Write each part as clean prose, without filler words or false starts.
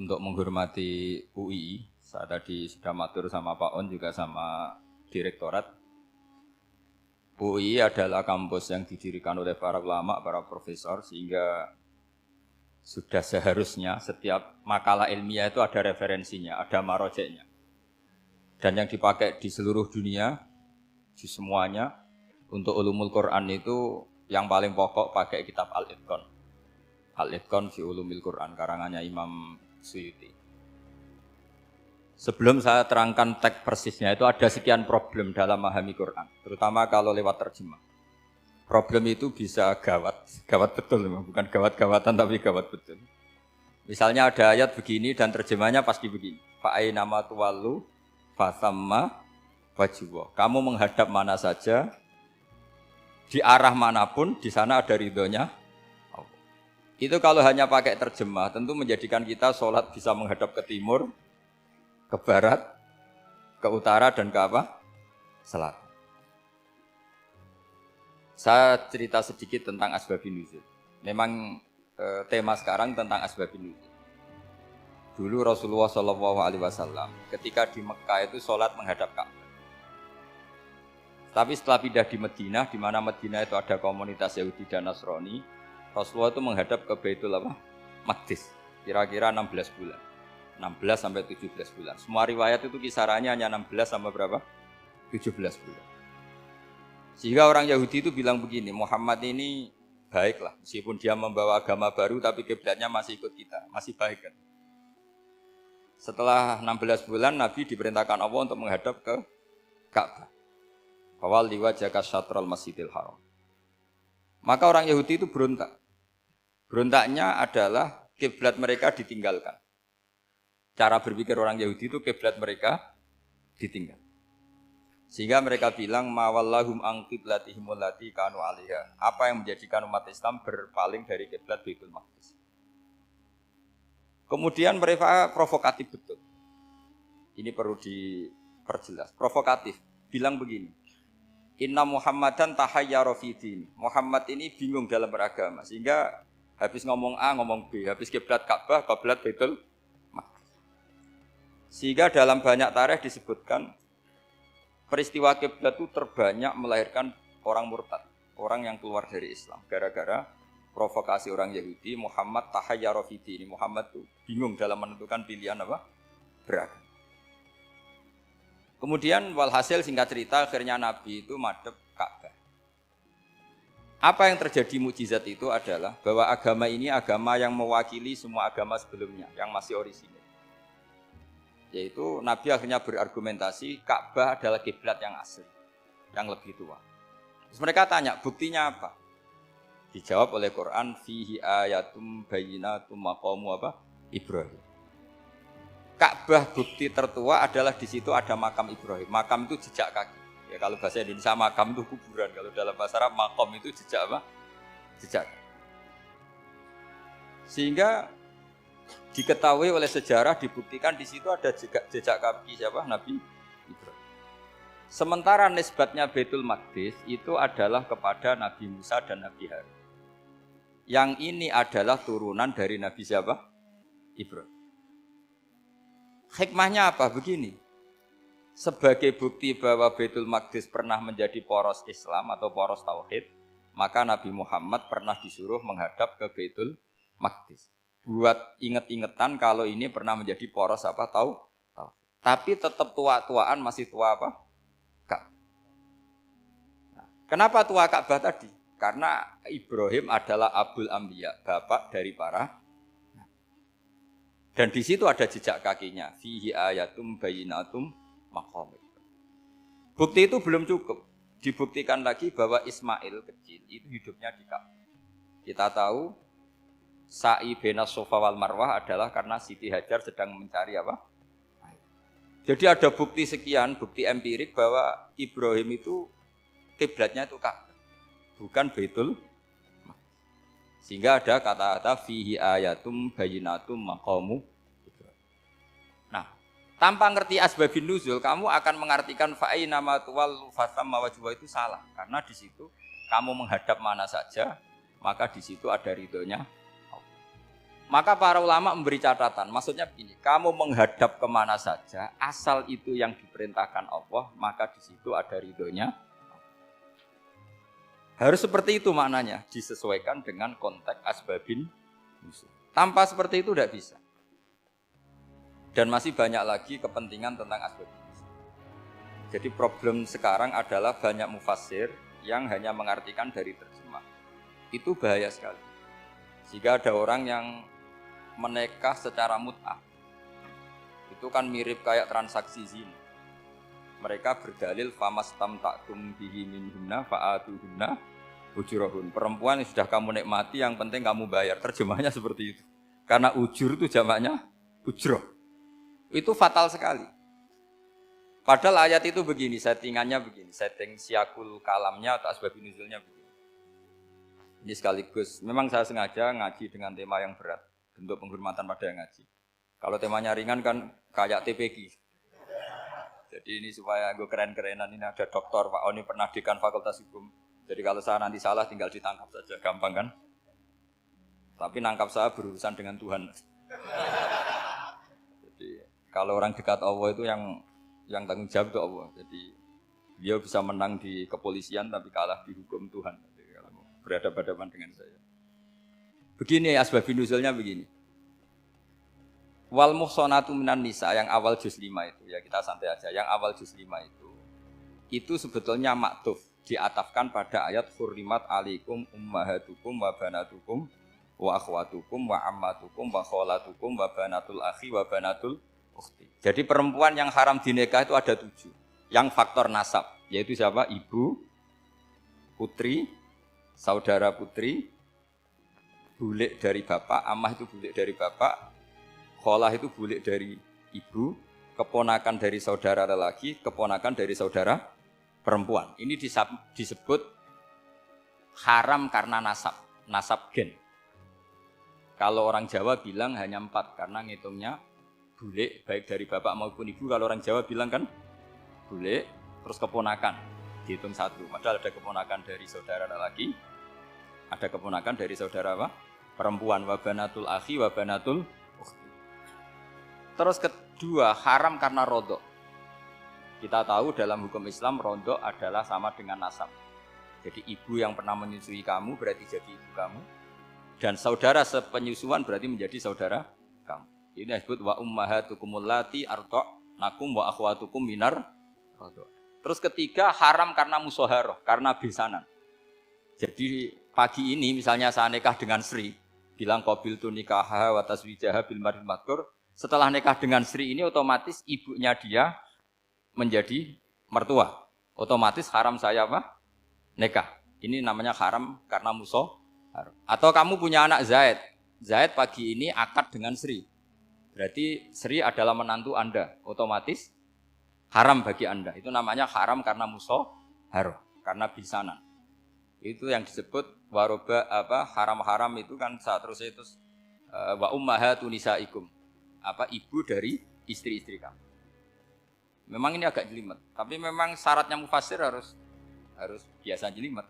untuk menghormati UI. Saya tadi sudah matur sama Pak On juga sama Direktorat. UI adalah kampus yang didirikan oleh para ulama, para profesor, sehingga sudah seharusnya setiap makalah ilmiah itu ada referensinya, ada marojeknya. Dan yang dipakai di seluruh dunia, di semuanya, untuk ulumul Quran itu yang paling pokok pakai kitab Al-Itqan. Al-Itqan fi ulumil Quran, karangannya Imam Suyuti. Sebelum saya terangkan teks persisnya, itu ada sekian problem dalam memahami Quran, terutama kalau lewat terjemah. Problem itu bisa gawat betul, bukan gawat-gawatan tapi gawat betul. Misalnya ada ayat begini dan terjemahnya pasti begini. Fa'ainama tuwallu fasamma wajhullah. Kamu menghadap mana saja, di arah manapun, di sana ada ridhonya Allah. Itu kalau hanya pakai terjemah, tentu menjadikan kita sholat bisa menghadap ke timur, ke barat, ke utara, dan ke apa? Selatan. Saya cerita sedikit tentang asbabun nuzul. Memang tema sekarang tentang asbabun nuzul. Dulu Rasulullah SAW ketika di Mekah itu sholat menghadap Ka'bah. Tapi setelah pindah di Madinah, di mana Madinah itu ada komunitas Yahudi dan Nasrani, Rasulullah itu menghadap ke Baitul Maqdis, kira-kira 16 bulan. 16 sampai 17 bulan. Semua riwayat itu kisarannya hanya 16 sampai berapa? 17 bulan. Sehingga orang Yahudi itu bilang begini, Muhammad ini baiklah, meskipun dia membawa agama baru tapi kiblatnya masih ikut kita, masih baik kan. Setelah 16 bulan Nabi diperintahkan Allah untuk menghadap ke Ka'bah. Fawal liwajhaka syatral Masjidil Haram. Maka orang Yahudi itu berontak. Berontaknya adalah kiblat mereka ditinggalkan. Cara berpikir orang Yahudi itu kiblat mereka ditinggal. Sehingga mereka bilang mawallahum an qiblatihim allati kanu 'alaiha. Apa yang menjadikan umat Islam berpaling dari kiblat Baitul Maqdis. Kemudian mereka provokatif betul. Ini perlu diperjelas. Provokatif. Bilang begini. Inna Muhammadan tahayyara fi din. Muhammad ini bingung dalam beragama. Sehingga habis ngomong A ngomong B, habis kiblat Ka'bah, kiblat Baitul Maqdis. Sehingga dalam banyak tarikh disebutkan peristiwa kiblat itu terbanyak melahirkan orang murtad, orang yang keluar dari Islam. Gara-gara provokasi orang Yahudi, Muhammad tahayyara fi din. Muhammad itu bingung dalam menentukan pilihan apa? Beragama. Kemudian walhasil singkat cerita akhirnya Nabi itu madhep Ka'bah. Apa yang terjadi mukjizat itu adalah bahwa agama ini agama yang mewakili semua agama sebelumnya yang masih orisinil. Yaitu Nabi akhirnya berargumentasi Ka'bah adalah kiblat yang asli, yang lebih tua. Terus mereka tanya, buktinya apa? Dijawab oleh Quran, fihi ayatum bayyinatum maqamu apa? Ibrahim. Ka'bah bukti tertua adalah di situ ada makam Ibrahim. Makam itu jejak kaki. Ya kalau bahasa Indonesia makam itu kuburan, kalau dalam bahasa Arab maqam itu jejak apa? Jejak. Sehingga diketahui oleh sejarah, dibuktikan di situ ada jejak kaki siapa? Nabi Ibrahim. Sementara nisbatnya Baitul Maqdis itu adalah kepada Nabi Musa dan Nabi Harun. Yang ini adalah turunan dari Nabi siapa? Ibrahim. Hikmahnya apa? Begini. Sebagai bukti bahwa Baitul Maqdis pernah menjadi poros Islam atau poros Tauhid, maka Nabi Muhammad pernah disuruh menghadap ke Baitul Maqdis. Buat inget-ingetan kalau ini pernah menjadi poros apa tahu. Tapi tetap tua-tuaan masih tua apa? Ka'bah. Nah, kenapa tua Ka'bah tadi? Karena Ibrahim adalah Abul Anbiya, bapak dari para. Dan di situ ada jejak kakinya. Fihi ayatum bayyinatum maqam. Bukti itu belum cukup. Dibuktikan lagi bahwa Ismail kecil itu hidupnya di Ka'bah. Kita tahu sa'i bainas Safa wal Marwah adalah karena Siti Hajar sedang mencari apa? Jadi ada bukti sekian, bukti empirik bahwa Ibrahim itu kiblatnya itu Ka'bah, bukan Baitul Maqdis. Sehingga ada kata-kata fihi ayatum bayyinatum maqamu Ibrahim. Nah, tanpa ngerti asbabun nuzul, kamu akan mengartikan fa'ainama tuwallu fasamma wajhuhu itu salah, karena di situ kamu menghadap mana saja, maka di situ ada ridhonya. Maka para ulama memberi catatan, maksudnya begini, kamu menghadap kemana saja, asal itu yang diperintahkan Allah, maka di situ ada ridhonya. Harus seperti itu maknanya, disesuaikan dengan konteks asbabin nuzul. Tanpa seperti itu tidak bisa. Dan masih banyak lagi kepentingan tentang asbabin nuzul. Jadi problem sekarang adalah banyak mufassir yang hanya mengartikan dari terjemah. Itu bahaya sekali. Jika ada orang yang menikah secara mut'ah, itu kan mirip kayak transaksi zina. Mereka berdalil famastamta'tum bihi minhunna fa'atuhunna ujurahun. Perempuan yang sudah kamu nikmati, yang penting kamu bayar. Terjemahnya seperti itu. Karena ujur itu jamaknya ujroh. Itu fatal sekali. Padahal ayat itu begini, settingannya begini, setting siakul kalamnya atau asbabun nuzulnya begini. Ini sekaligus, memang saya sengaja ngaji dengan tema yang berat. Bentuk penghormatan pada yang ngaji. Kalau temanya ringan kan kayak TPQ. Jadi ini supaya gue keren-kerenan, ini ada doktor Pak Oni pernah dekan Fakultas Hukum. Jadi kalau saya nanti salah tinggal ditangkap saja, gampang kan? Tapi nangkap saya berurusan dengan Tuhan. Jadi kalau orang dekat Allah itu yang tanggung jawab itu Allah. Jadi dia bisa menang di kepolisian tapi kalah di hukum Tuhan. Jadi kalau berhadapan-hadapan dengan saya. Begini asbabun nuzulnya begini. Wal muhsanatu minan nisa yang awal juz 5 itu ya kita santai aja. Yang awal juz 5 itu sebetulnya maktuf diatafkan pada ayat hurrimat alaikum ummahatukum wa banatukum wa akhwatukum wa ammatukum wa kholatukum wa banatul akhi wa banatul ukhti. Jadi perempuan yang haram dinikah itu ada 7. Yang faktor nasab yaitu siapa? Ibu, putri, saudara putri, bulik dari bapak, amah itu bulik dari bapak, kholah itu bulik dari ibu, keponakan dari saudara lelaki, keponakan dari saudara perempuan. Ini disebut haram karena nasab gen. Kalau orang Jawa bilang hanya 4 karena ngitungnya bulik baik dari bapak maupun ibu. Kalau orang Jawa bilang kan bulik terus keponakan dihitung 1. Padahal ada keponakan dari saudara lelaki, ada keponakan dari saudara apa? Perempuan, wabanatul akhi, wabanatul ukhti. Terus kedua, haram karena rodok. Kita tahu dalam hukum Islam, rodok adalah sama dengan nasab. Jadi ibu yang pernah menyusui kamu berarti jadi ibu kamu. Dan saudara sepenyusuan berarti menjadi saudara kamu. Ini disebut wa ummahatukumul lati arda'nakum wa akhwatukum minar rodok. Terus ketiga, haram karena musoharoh, karena besanan. Jadi pagi ini misalnya saya nikah dengan Sri, bilang qabil tu nikaha wa taswijaha bil maril madkur. Setelah nikah dengan Sri ini otomatis ibunya dia menjadi mertua. Otomatis haram saya apa? Nikah. Ini namanya haram karena musoharoh. Atau kamu punya anak Zaid. Zaid pagi ini akad dengan Sri. Berarti Sri adalah menantu Anda. Otomatis haram bagi Anda. Itu namanya haram karena musoharoh, karena bisanan. Itu yang disebut waroba apa haram-haram itu kan saat terus itu wa ummahatu nisaikum. Apa ibu dari istri-istri kamu. Memang ini agak jelimet, tapi memang syaratnya mufassir harus biasa jelimet.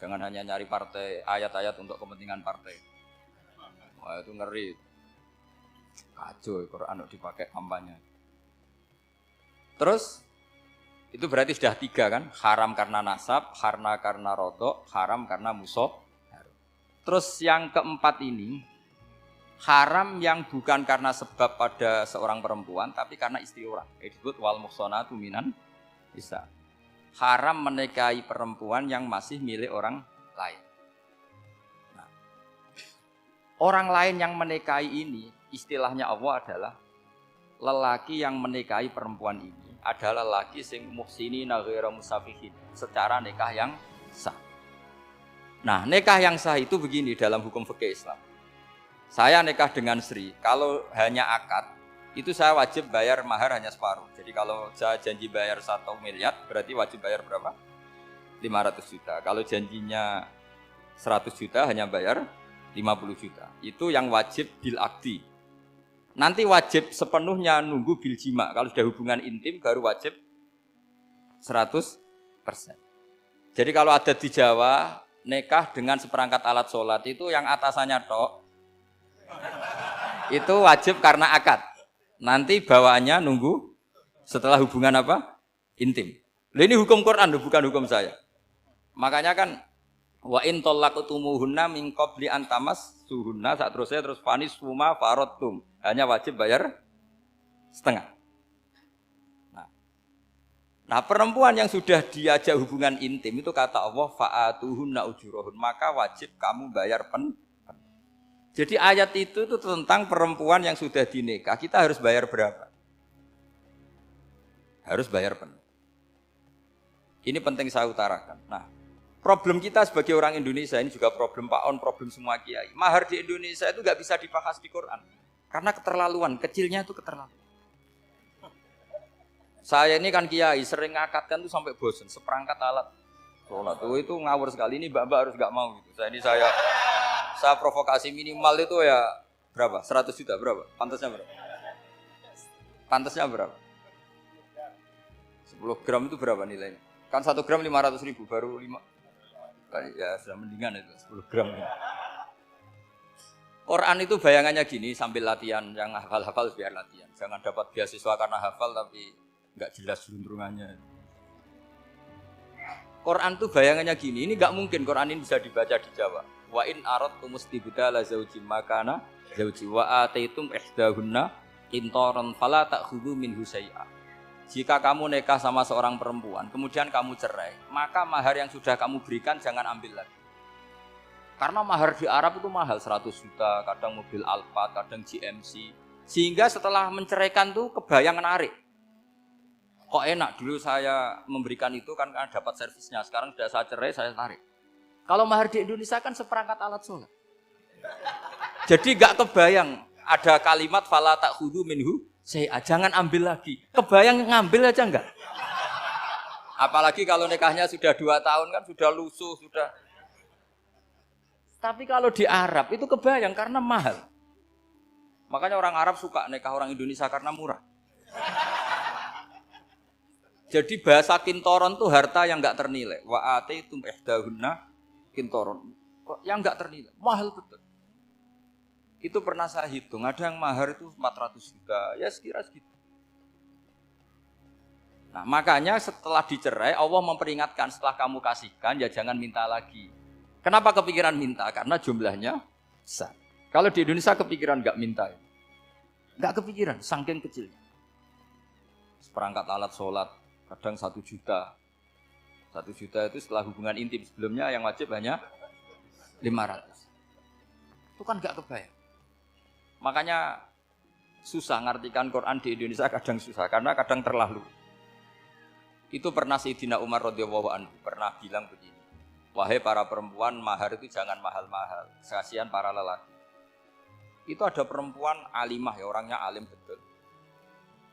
Jangan hanya nyari partai ayat-ayat untuk kepentingan partai. Wah, itu ngeri. Kacau Quran dipakai kampanye. Terus itu berarti sudah 3 kan? Haram karena nasab, karena rodok, haram karena musoh. Terus yang keempat ini, haram yang bukan karena sebab pada seorang perempuan, tapi karena istri orang. Itu disebut wal muhsanatu minan nisa. Haram menikahi perempuan yang masih milik orang lain. Nah, orang lain yang menikahi ini, istilahnya Allah adalah lelaki yang menikahi perempuan ini adalah lelaki sing muhsinina ghairu musafihin, secara nikah yang sah. Nah, nikah yang sah itu begini dalam hukum fikih Islam. Saya nikah dengan Sri, kalau hanya akad, itu saya wajib bayar mahar hanya separuh. Jadi kalau saya janji bayar 1 miliar, berarti wajib bayar berapa? 500 juta. Kalau janjinya 100 juta, hanya bayar 50 juta. Itu yang wajib bil akdi. Nanti wajib sepenuhnya nunggu bil jima. Kalau sudah hubungan intim baru wajib 100%. Jadi kalau ada di Jawa, nikah dengan seperangkat alat sholat itu yang atasannya tok, Itu wajib karena akad. Nanti bawaannya nunggu setelah hubungan apa? Intim. Ini hukum Quran, bukan hukum saya. Makanya kan wa in talaqtumuhunna min qabli an tamassuhunna, saat terus fanis suma faradtum. Hanya wajib bayar setengah. Nah, perempuan yang sudah diajak hubungan intim itu kata Allah fa'atuhunna ujurahun, maka wajib kamu bayar Jadi ayat itu tentang perempuan yang sudah dinikah, kita harus bayar berapa? Harus bayar penuh. Ini penting saya utarakan. Nah, problem kita sebagai orang Indonesia ini juga problem Pak On, problem semua kiai. Mahar di Indonesia itu nggak bisa dibahas di Quran karena keterlaluan, kecilnya itu keterlaluan. Saya ini kan kiai, sering ngakatkan tuh sampai bosan, seperangkat alat sholat itu ngawur sekali. Ini mbak-mbak harus nggak mau gitu. Saya provokasi minimal itu ya berapa? 100 juta berapa? Pantasnya berapa? Pantasnya berapa? 10 gram itu berapa nilainya? Kan 1 gram 500.000 baru 5. Ya sudah mendingan itu 10 gram. Quran itu bayangannya gini sambil latihan, yang hafal-hafal biar latihan. Jangan dapat beasiswa karena hafal tapi nggak jelas juntrungannya. Quran tuh bayangannya gini, ini nggak mungkin Quran ini bisa dibaca di Jawa. Wa in aradtum istibdala zaujin makana zauji wa ataitum ihdahunna qintaran fala ta'khudhu minhu syai'a. Jika kamu nikah sama seorang perempuan, kemudian kamu cerai, maka mahar yang sudah kamu berikan jangan ambil lagi. Karena mahar di Arab itu mahal, 100 juta, kadang mobil Alphard, kadang GMC. Sehingga setelah menceraikan tuh kebayang narik. Kok enak, dulu saya memberikan itu kan karena dapat servisnya, sekarang sudah saya cerai, saya tarik. Kalau mahar di Indonesia kan seperangkat alat sholat. Jadi gak kebayang ada kalimat fala ta'khudhu minhu syai'a, jangan ambil lagi. Kebayang ngambil aja enggak? Apalagi kalau nikahnya sudah 2 tahun kan sudah lusuh, sudah. Tapi kalau di Arab itu kebayang karena mahal. Makanya orang Arab suka nikah orang Indonesia karena murah. Jadi bahasa kintoron itu harta yang enggak ternilai. Wa ataitum ihdahunna kintoron. Yang enggak ternilai, mahal betul. Itu pernah saya hitung, ada yang mahar itu 400 juta, ya sekira segitu. Nah, makanya setelah dicerai Allah memperingatkan setelah kamu kasihkan ya jangan minta lagi. Kenapa kepikiran minta? Karena jumlahnya besar. Kalau di Indonesia kepikiran enggak minta. Enggak kepikiran, saking kecil. Seperangkat alat sholat kadang 1 juta. 1 juta itu setelah hubungan intim, sebelumnya yang wajib hanya 500. Itu kan enggak kebayang. Makanya susah ngartikan Quran di Indonesia, kadang susah karena kadang terlalu. Itu pernah Sayyidina Umar radhiyallahu anhu pernah bilang begini. Wahai para perempuan, mahar itu jangan mahal-mahal. Kasihan para lelaki. Itu ada perempuan alimah ya, orangnya alim betul.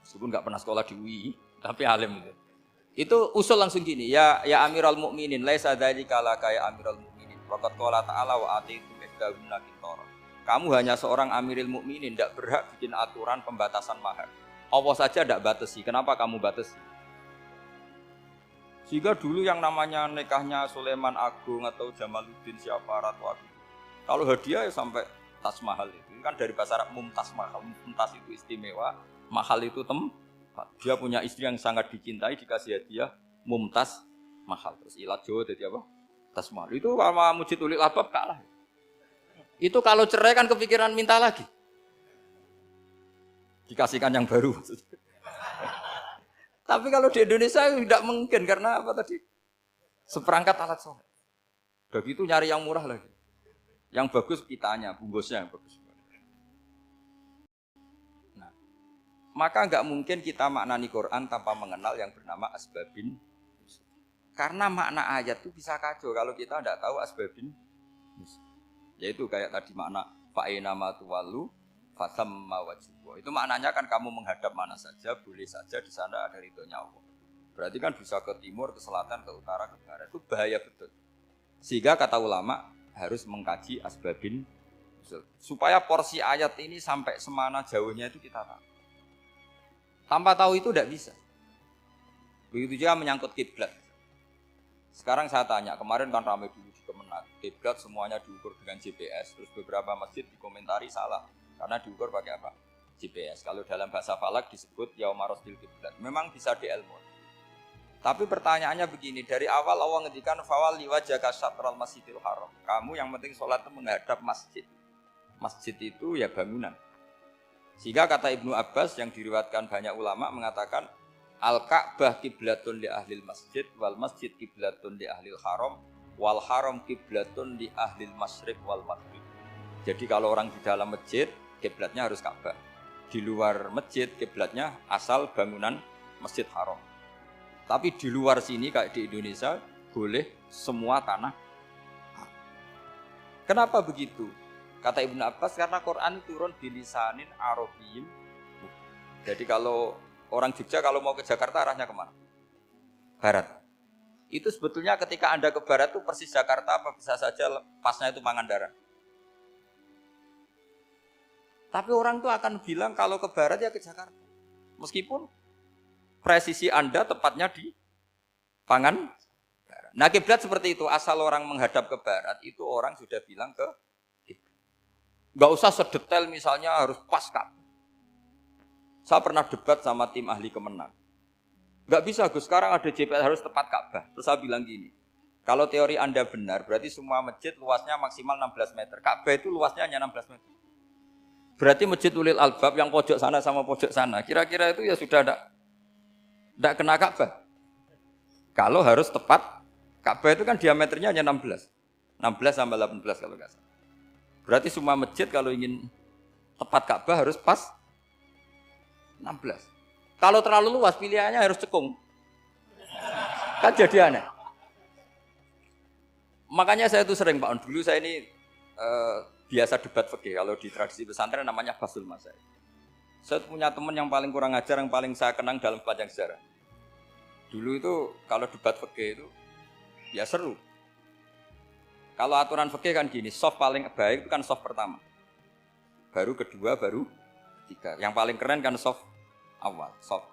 Meskipun enggak pernah sekolah di UI, tapi alim gitu. Itu usul langsung gini, ya Amirul Mukminin, laisa dzalika laka ya Amirul Mukminin. Waqad qala ta'ala wa atiitum ihdahunna qintaran. Kamu hanya seorang Amirul Mukminin, tidak berhak bikin aturan pembatasan mahar. Allah saja tidak batasi, kenapa kamu batasi? Sehingga dulu yang namanya nikahnya Sulaiman Agung atau Jamaluddin siapa Ratu Agung, kalau hadiah ya sampai tas mahal itu. Kan dari bahasa Arab mumtaz mahal, mumtaz itu istimewa, mahal itu dia punya istri yang sangat dicintai, dikasih hadiah mumtaz mahal. Terus ilat Jawa jadi apa? Tas mahal. Itu sama Mujid Ulil Albab kalah. Itu kalau cerai kan kepikiran minta lagi. Dikasihkan yang baru. Tapi kalau di Indonesia tidak mungkin karena apa tadi? Seperangkat alat sholat. Udah gitu nyari yang murah lagi. Yang bagus kitanya, bungkusnya yang bagus. Nah, maka nggak mungkin kita maknani Quran tanpa mengenal yang bernama asbabin. Karena makna ayat itu bisa kacau kalau kita tidak tahu asbabin. Yaitu kayak tadi makna fa'ina ma tuwallu fasamma wajhu. Itu maknanya kan kamu menghadap mana saja, boleh saja di sana ada ridhonya Allah. Berarti kan bisa ke timur, ke selatan, ke utara, ke barat. Itu bahaya betul. Sehingga kata ulama harus mengkaji asbabin supaya porsi ayat ini sampai semana jauhnya itu kita tahu. Tanpa tahu itu tidak bisa. Begitu juga menyangkut kiblat. Sekarang saya tanya, kemarin kan ramai dulu di Kemenak, kiblat semuanya diukur dengan GPS, terus beberapa masjid dikomentari salah karena diukur pakai apa? GPS. Kalau dalam bahasa falak disebut yaumarostil kiblat. Memang bisa diilmu. Tapi pertanyaannya begini, dari awal Allah ngendikan fawal liwajhaka syatral masjidil haram. Kamu yang penting sholat itu menghadap masjid. Masjid itu ya bangunan. Sehingga kata Ibnu Abbas yang diriwayatkan banyak ulama mengatakan Al-Ka'bah kiblatun li ahlil masjid wal masjid kiblatun li ahlil haram wal haram kiblatun li ahlil masyriq wal maghrib. Jadi kalau orang di dalam masjid kiblatnya harus Ka'bah. Di luar masjid kiblatnya asal bangunan Masjid Haram. Tapi di luar sini kayak di Indonesia boleh semua tanah. Kenapa begitu? Kata Ibnu Abbas karena Quran turun di lisanin Arabiyyin. Jadi kalau orang Jogja kalau mau ke Jakarta arahnya kemana? Barat. Itu sebetulnya ketika Anda ke barat itu persis Jakarta apa bisa saja pasnya itu Pangandaran. Tapi orang itu akan bilang kalau ke barat ya ke Jakarta. Meskipun presisi Anda tepatnya di Pangandaran. Nah kiblat seperti itu, asal orang menghadap ke barat itu orang sudah bilang ke kiblat. Gak usah sedetail misalnya harus pas Ka'bah. Saya pernah debat sama tim ahli Kemenak. Gak bisa Gus, sekarang ada GPS harus tepat Ka'bah. Terus saya bilang gini, kalau teori Anda benar, berarti semua masjid luasnya maksimal 16 meter. Ka'bah itu luasnya hanya 16 meter. Berarti masjid Ulil Albab yang pojok sana sama pojok sana, kira-kira itu ya sudah tidak kena Ka'bah. Kalau harus tepat, Ka'bah itu kan diameternya hanya 16. 16 sampai 18 kalau nggak salah. Berarti semua masjid kalau ingin tepat Ka'bah harus pas 16. Kalau terlalu luas pilihannya harus cekung. Kan jadi aneh. Makanya saya itu sering Pak, dulu saya ini biasa debat fikih. Kalau di tradisi pesantren namanya Basul Masail. Saya punya teman yang paling kurang ajar, yang paling saya kenang dalam sepanjang sejarah. Dulu itu kalau debat fikih itu ya seru. Kalau aturan fikih kan gini, soft paling baik itu kan soft pertama. Baru kedua, baru ketiga. Yang paling keren kan soft awal, soft.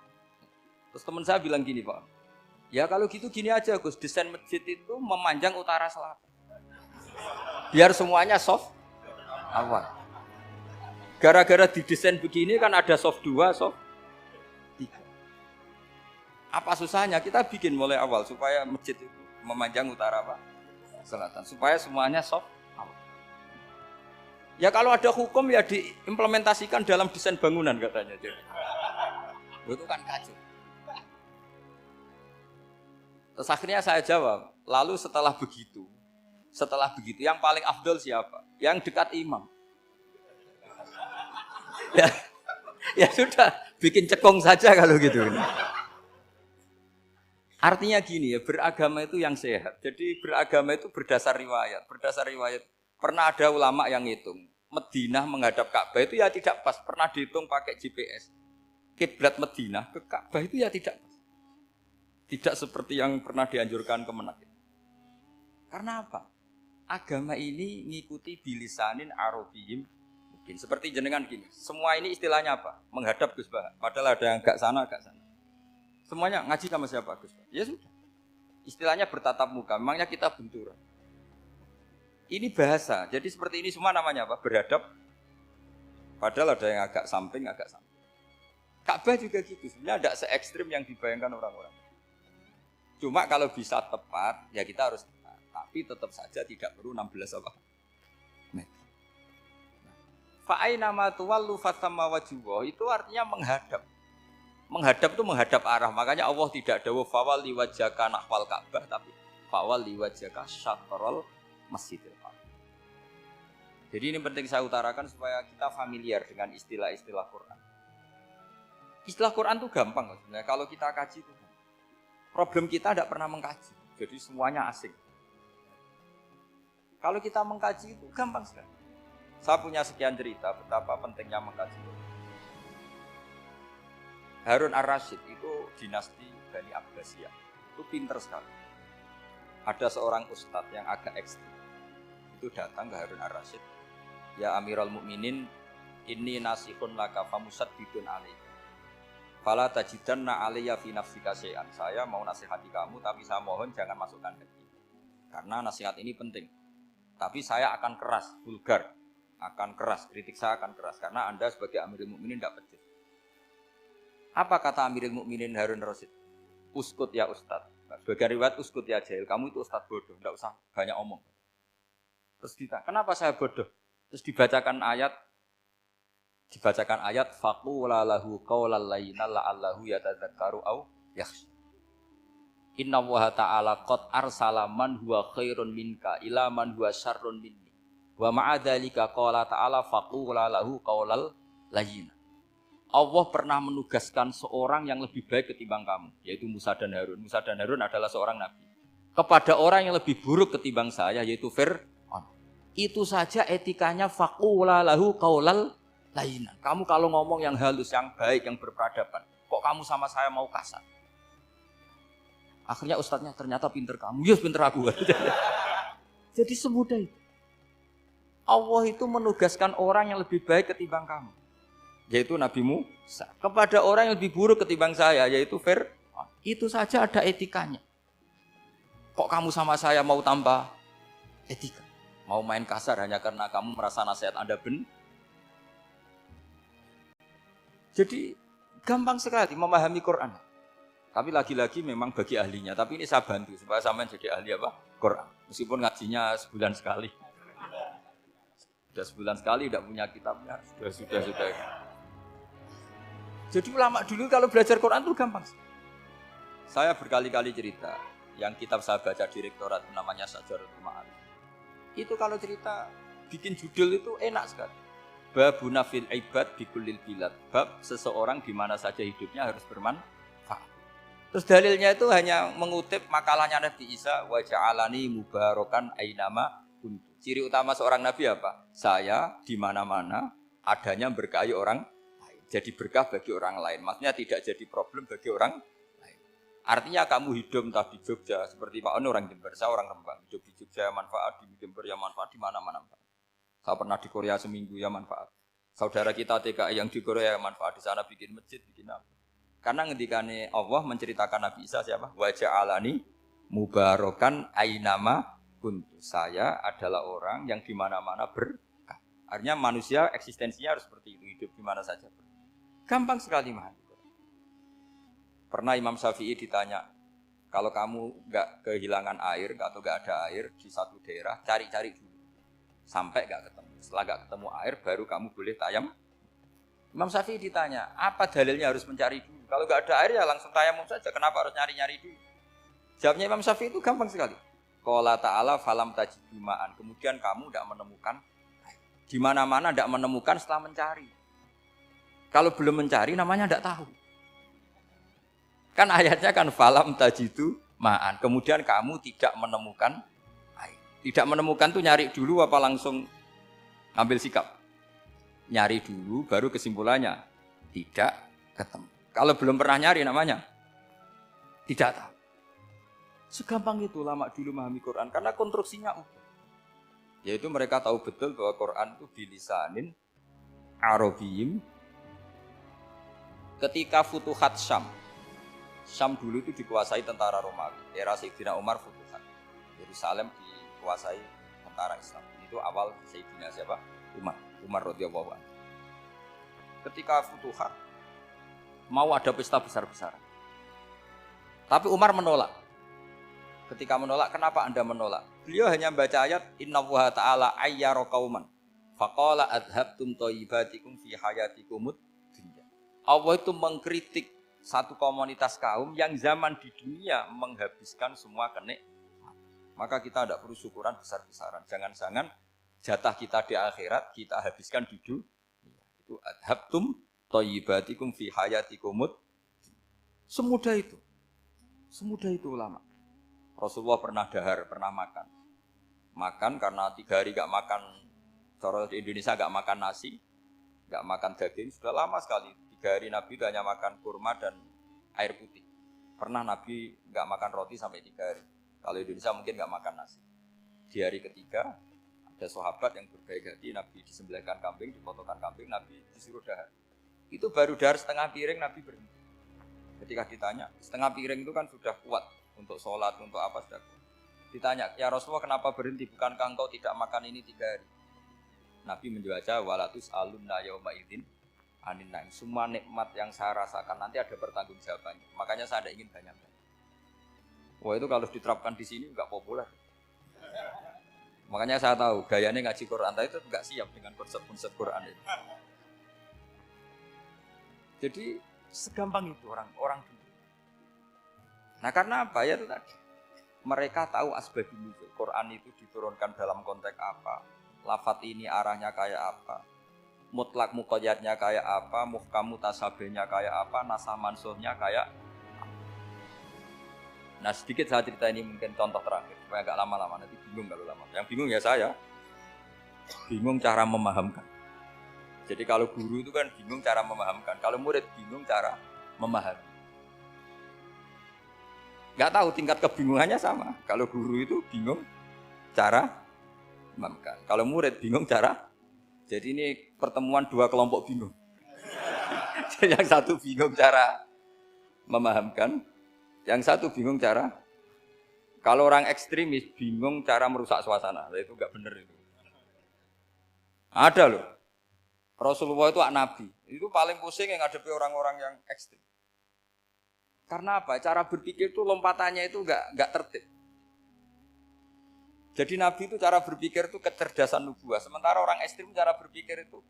Terus teman saya bilang gini Pak, ya kalau gitu gini aja Gus, desain masjid itu memanjang utara selatan. Biar semuanya soft awal. Gara-gara didesain begini kan ada soft 2, soft 3. Apa susahnya kita bikin mulai awal supaya masjid itu memanjang utara apa? Selatan. Supaya semuanya soft awal. Ya kalau ada hukum ya diimplementasikan dalam desain bangunan katanya. Itu kan kacau. Terus akhirnya saya jawab, lalu setelah begitu yang paling afdol siapa? Yang dekat imam. Ya sudah, bikin cekong saja kalau gitu. Artinya gini ya, beragama itu yang sehat. Jadi beragama itu berdasar riwayat. Berdasar riwayat, pernah ada ulama yang ngitung. Madinah menghadap Ka'bah itu ya tidak pas. Pernah dihitung pakai GPS. Kiblat Madinah ke Ka'bah itu ya tidak pas. Tidak seperti yang pernah dianjurkan Kemenak. Karena apa? Agama ini ngikuti bilisanin Arabiyyin mungkin. Seperti jenengan gini. Semua ini istilahnya apa? Menghadap Gus Bah. Padahal ada yang agak sana, agak sana. Semuanya ngaji sama siapa Gus? Ya sudah. Istilahnya bertatap muka. Memangnya kita benturan. Ini bahasa. Jadi seperti ini semua namanya apa? Berhadap. Padahal ada yang agak samping, agak samping. Ka'bah juga gitu. Sebenarnya tidak se-ekstrim yang dibayangkan orang-orang. Cuma kalau bisa tepat, ya kita harus tepat. Tapi tetap saja tidak perlu 16 apa? Meter. Fa'aina ma tuwallu fathamma wajhullah itu artinya menghadap. Menghadap itu menghadap arah. Makanya Allah tidak dawuh fawal liwajhaka nahwal Ka'bah, tapi fawal liwajhaka syatrul Masjidil Haram. Jadi ini penting saya utarakan supaya kita familiar dengan istilah-istilah Quran. Istilah Quran itu gampang sebenarnya. Kalau kita kaji itu problem kita tidak pernah mengkaji. Jadi semuanya asing. Kalau kita mengkaji itu gampang sekali. Saya punya sekian cerita betapa pentingnya mengkaji. Harun Ar-Rasyid itu dinasti Bani Abbasiyah. Itu pinter sekali. Ada seorang ustadz yang agak ekstrim. Itu datang ke Harun Ar-Rasyid. Ya Amirul Mukminin, inni nasihun laka famusaddidun alaika. Fala tajidanna alayya fi nafsika syai'an. Saya mau nasihati kamu tapi saya mohon jangan masukkan hati. Karena nasihat ini penting. Tapi saya akan keras, vulgar. Akan keras, kritik saya akan keras karena Anda sebagai Amirul Mukminin tidak becus. Apa kata Amirul Mukminin Harun Rasyid? Uskut ya Ustadz. Sebagai riwayat uskut ya jahil. Kamu itu Ustadz bodoh, tidak usah banyak omong. Terus kita, kenapa saya bodoh? Terus dibacakan ayat faqula lahu qaulal layyina la'allahu yatadzakkaru aw yakhsha. Inna Allaha ta'ala qad arsala man huwa khairun minka ila man huwa syarrun minni. Wa ma'a dzalika qala ta'ala faqula lahu qaulal layyina. Allah pernah menugaskan seorang yang lebih baik ketimbang kamu, yaitu Musa dan Harun. Musa dan Harun adalah seorang nabi. Kepada orang yang lebih buruk ketimbang saya, yaitu Fir'aun. Itu saja etikanya faqula lahu qaulal layyina. Kamu kalau ngomong yang halus, yang baik, yang berperadaban, kok kamu sama saya mau kasar? Akhirnya ustadznya ternyata pinter kamu, yes pinter aku. Jadi semudah itu. Allah itu menugaskan orang yang lebih baik ketimbang kamu, yaitu Nabi Musa. Kepada orang yang lebih buruk ketimbang saya, yaitu Fir'aun. Itu saja ada etikanya. Kok kamu sama saya mau tambah etika? Mau main kasar hanya karena kamu merasa nasihat Anda benar? Jadi gampang sekali memahami Quran. Tapi lagi-lagi memang bagi ahlinya. Tapi ini saya bantu supaya sampean jadi ahli apa? Quran. Meskipun ngajinya sebulan sekali. Sudah sebulan sekali tidak punya kitabnya. Sudah. Jadi ulama dulu kalau belajar Quran itu gampang. Saya berkali-kali cerita. Yang kitab saya baca direktorat namanya Syajaratul Ma'arif. Itu kalau cerita bikin judul itu enak sekali. Babuna fil ibad bikullil bilad. Bab seseorang di mana saja hidupnya harus bermanfaat. Terus dalilnya itu hanya mengutip makalahnya Nabi Isa wa ja'alani mubarakan ainama kuntu. Ciri utama seorang nabi apa? Saya di mana-mana adanya berkahi orang lain. Jadi berkah bagi orang lain. Maksudnya tidak jadi problem bagi orang lain. Artinya kamu hidup entah di Jogja seperti Pak Ono orang Jember, saya orang Rembang. Hidup di Jogja ya manfaat, di Jember ya manfaat, di mana-mana manfaat. Saya pernah di Korea seminggu ya manfaat. Saudara kita TKI yang di Korea ya manfaat, di sana bikin masjid, bikin apa. Karena ngendikane Allah menceritakan Nabi Isa siapa? Wa ja'alani mubarakan ainama kuntu. Saya adalah orang yang di mana-mana berkah. Artinya manusia eksistensinya harus seperti itu, hidup di mana saja. Gampang sekali memahami. Pernah Imam Syafi'i ditanya, kalau kamu nggak kehilangan air atau nggak ada air di satu daerah, cari-cari dulu sampai nggak ketemu. Setelah nggak ketemu air, baru kamu boleh tayamum. Imam Syafi'i ditanya, apa dalilnya harus mencari dulu? Kalau nggak ada air ya langsung tayamum saja. Kenapa harus nyari-nyari dulu? Jawabnya Imam Syafi'i itu gampang sekali. Qala ta'ala falam tajidu ma'an. Kemudian kamu tidak menemukan air. Di mana-mana tidak menemukan setelah mencari. Kalau belum mencari namanya tidak tahu. Kan ayatnya kan falam tajidu ma'an. Kemudian kamu tidak menemukan air. Tidak menemukan tuh nyari dulu apa langsung ambil sikap? Nyari dulu baru kesimpulannya tidak ketemu. Kalau belum pernah nyari namanya tidak tahu. Segampang itu ulama dulu memahami Quran karena konstruksinya utuh. Yaitu mereka tahu betul bahwa Quran itu bilisanin Arabiyim. Ketika Futuhat Syam dulu itu dikuasai tentara Romawi. Era Sayyidina Umar Futuhat. Yerusalem dikuasai tentara Islam. Itu awal Sayyidina siapa? Umar radhiyallahu anhu. Ketika Futuhat mau ada pesta besar-besaran. Tapi Umar menolak. Ketika menolak, kenapa Anda menolak? Beliau hanya membaca ayat Innallaha ta'ala ayyara qauman faqala adhabtum thayyibatikum fi hayatikumud dunya. Allah itu mengkritik satu komunitas kaum yang zaman di dunia menghabiskan semua kenikmatan. Maka kita tidak perlu syukuran besar-besaran. Jangan-jangan jatah kita di akhirat kita habiskan di dunia. Itu adhabtum thayyibatikum fi hayatikumud. Semudah itu. Semudah itu ulama. Rasulullah pernah dahar, pernah makan. Makan karena 3 hari gak makan, cara di Indonesia gak makan nasi, gak makan daging, sudah lama sekali. 3 hari Nabi itu hanya makan kurma dan air putih. Pernah Nabi gak makan roti sampai 3 hari. Kalau Indonesia mungkin gak makan nasi. Di hari ketiga, ada sahabat yang berbaik hati, Nabi disembelihkan kambing, dipotongkan kambing, Nabi disuruh dahar. Itu baru dahar setengah piring, Nabi berhenti. Ketika ditanya, setengah piring itu kan sudah kuat untuk sholat, untuk apa sudah kuat. Ditanya, ya Rasulullah kenapa berhenti? Bukankah engkau tidak makan ini 3 hari? Nabi menjawab, walatus alunna yauma idzin anin naim. Semua nikmat yang saya rasakan nanti ada pertanggungjawabannya. Makanya saya tidak ingin banyak. Wah itu kalau diterapkan di sini nggak populer. Makanya saya tahu gayanya ngaji Quran itu nggak siap dengan konsep-konsep Quran itu. Jadi segampang itu orang dulu. Nah karena apa ya itu tadi? Mereka tahu asbabun nuzul. Quran itu diturunkan dalam konteks apa? Lafat ini arahnya kayak apa? Mutlak muqayyadnya kayak apa? Muhkam mutasabihnya kayak apa? Nasah mansuhnya kayak apa? Nah sedikit saya cerita ini mungkin contoh terakhir supaya agak lama-lama, nanti bingung kalau lama. Yang bingung ya saya, bingung cara memahamkan. Jadi kalau guru itu kan bingung cara memahamkan, kalau murid bingung cara memahami. Gak tahu tingkat kebingungannya sama. Kalau guru itu bingung cara memahamkan, kalau murid bingung cara. Jadi ini pertemuan 2 kelompok bingung. Yang satu bingung cara memahamkan, yang satu bingung cara, kalau orang ekstremis bingung cara merusak suasana, itu nggak benar itu. Ada loh, Rasulullah itu nabi, itu paling pusing yang ngadepi orang-orang yang ekstrim. Karena apa? Cara berpikir itu lompatannya itu nggak tertib. Jadi nabi itu cara berpikir itu kecerdasan nubuah, sementara orang ekstrim cara berpikir itu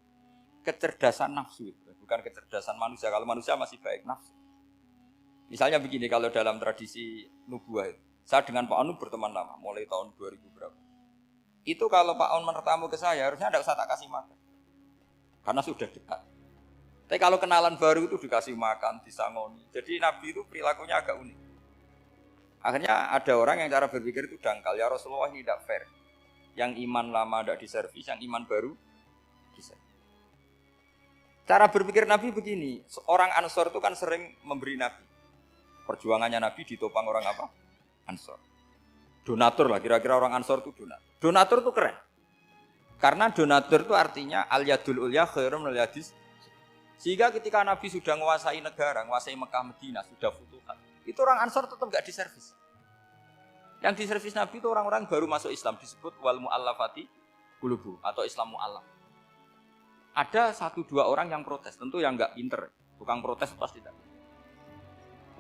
kecerdasan nafsu, bukan kecerdasan manusia. Kalau manusia masih baik nafsu. Misalnya begini, kalau dalam tradisi nubuah itu, saya dengan Pak Anu berteman lama, mulai tahun 2000 berapa. Itu kalau Pak Anu bertamu ke saya, harusnya tidak usah tak kasih makan. Karena sudah dekat. Tapi kalau kenalan baru itu dikasih makan, disangoni. Jadi Nabi itu perilakunya agak unik. Akhirnya ada orang yang cara berpikir itu dangkal. Ya Rasulullah ini tidak fair. Yang iman lama tidak diservis, yang iman baru diservis. Cara berpikir Nabi begini, orang Ansor itu kan sering memberi Nabi. Perjuangannya Nabi ditopang orang apa? Ansor. Donatur lah, kira-kira orang Ansor itu donatur. Donatur itu keren. Karena donatur itu artinya al-yadul ulya khairum minal yadis. Sehingga ketika Nabi sudah menguasai negara, menguasai Mekah Madinah, sudah futuhat, itu orang Ansor tetap enggak diservis. Yang diservis Nabi itu orang-orang baru masuk Islam, disebut wal mu'allafati qulubuhum atau Islam mu'allaf. Ada 1-2 orang yang protes, tentu yang enggak pinter. Tukang protes pasti tidak.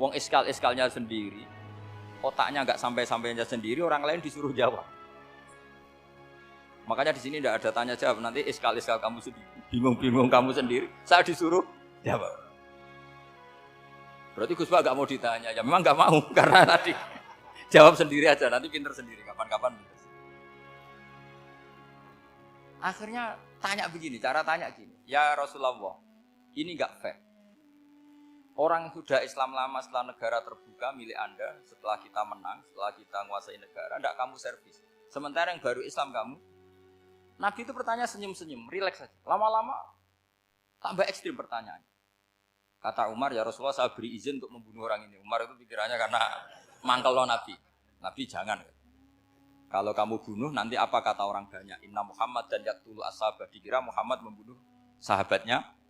Wong iskal-iskalnya sendiri, otaknya nggak sampai-sampainya sendiri, orang lain disuruh jawab. Makanya di sini tidak ada tanya jawab, nanti iskal-iskal kamu sendiri, bingung-bingung kamu sendiri, saya disuruh jawab. Berarti Gus Pak nggak mau ditanya, ya memang nggak mau karena tadi jawab sendiri aja, nanti pinter sendiri, kapan-kapan. Akhirnya tanya begini, cara tanya gini, ya Rasulullah, ini nggak fair. Orang sudah Islam lama setelah negara terbuka milik Anda, setelah kita menang, setelah kita menguasai negara, tidak kamu servis. Sementara yang baru Islam kamu, Nabi itu bertanya senyum-senyum, rileks saja. Lama-lama tambah ekstrim pertanyaan. Kata Umar, ya Rasulullah saya beri izin untuk membunuh orang ini. Umar itu pikirannya karena mangkel lo Nabi. Nabi jangan. Kalau kamu bunuh, nanti apa kata orang banyak? Inna Muhammad dan yaqtulu ashabah. Dikira Muhammad membunuh sahabatnya.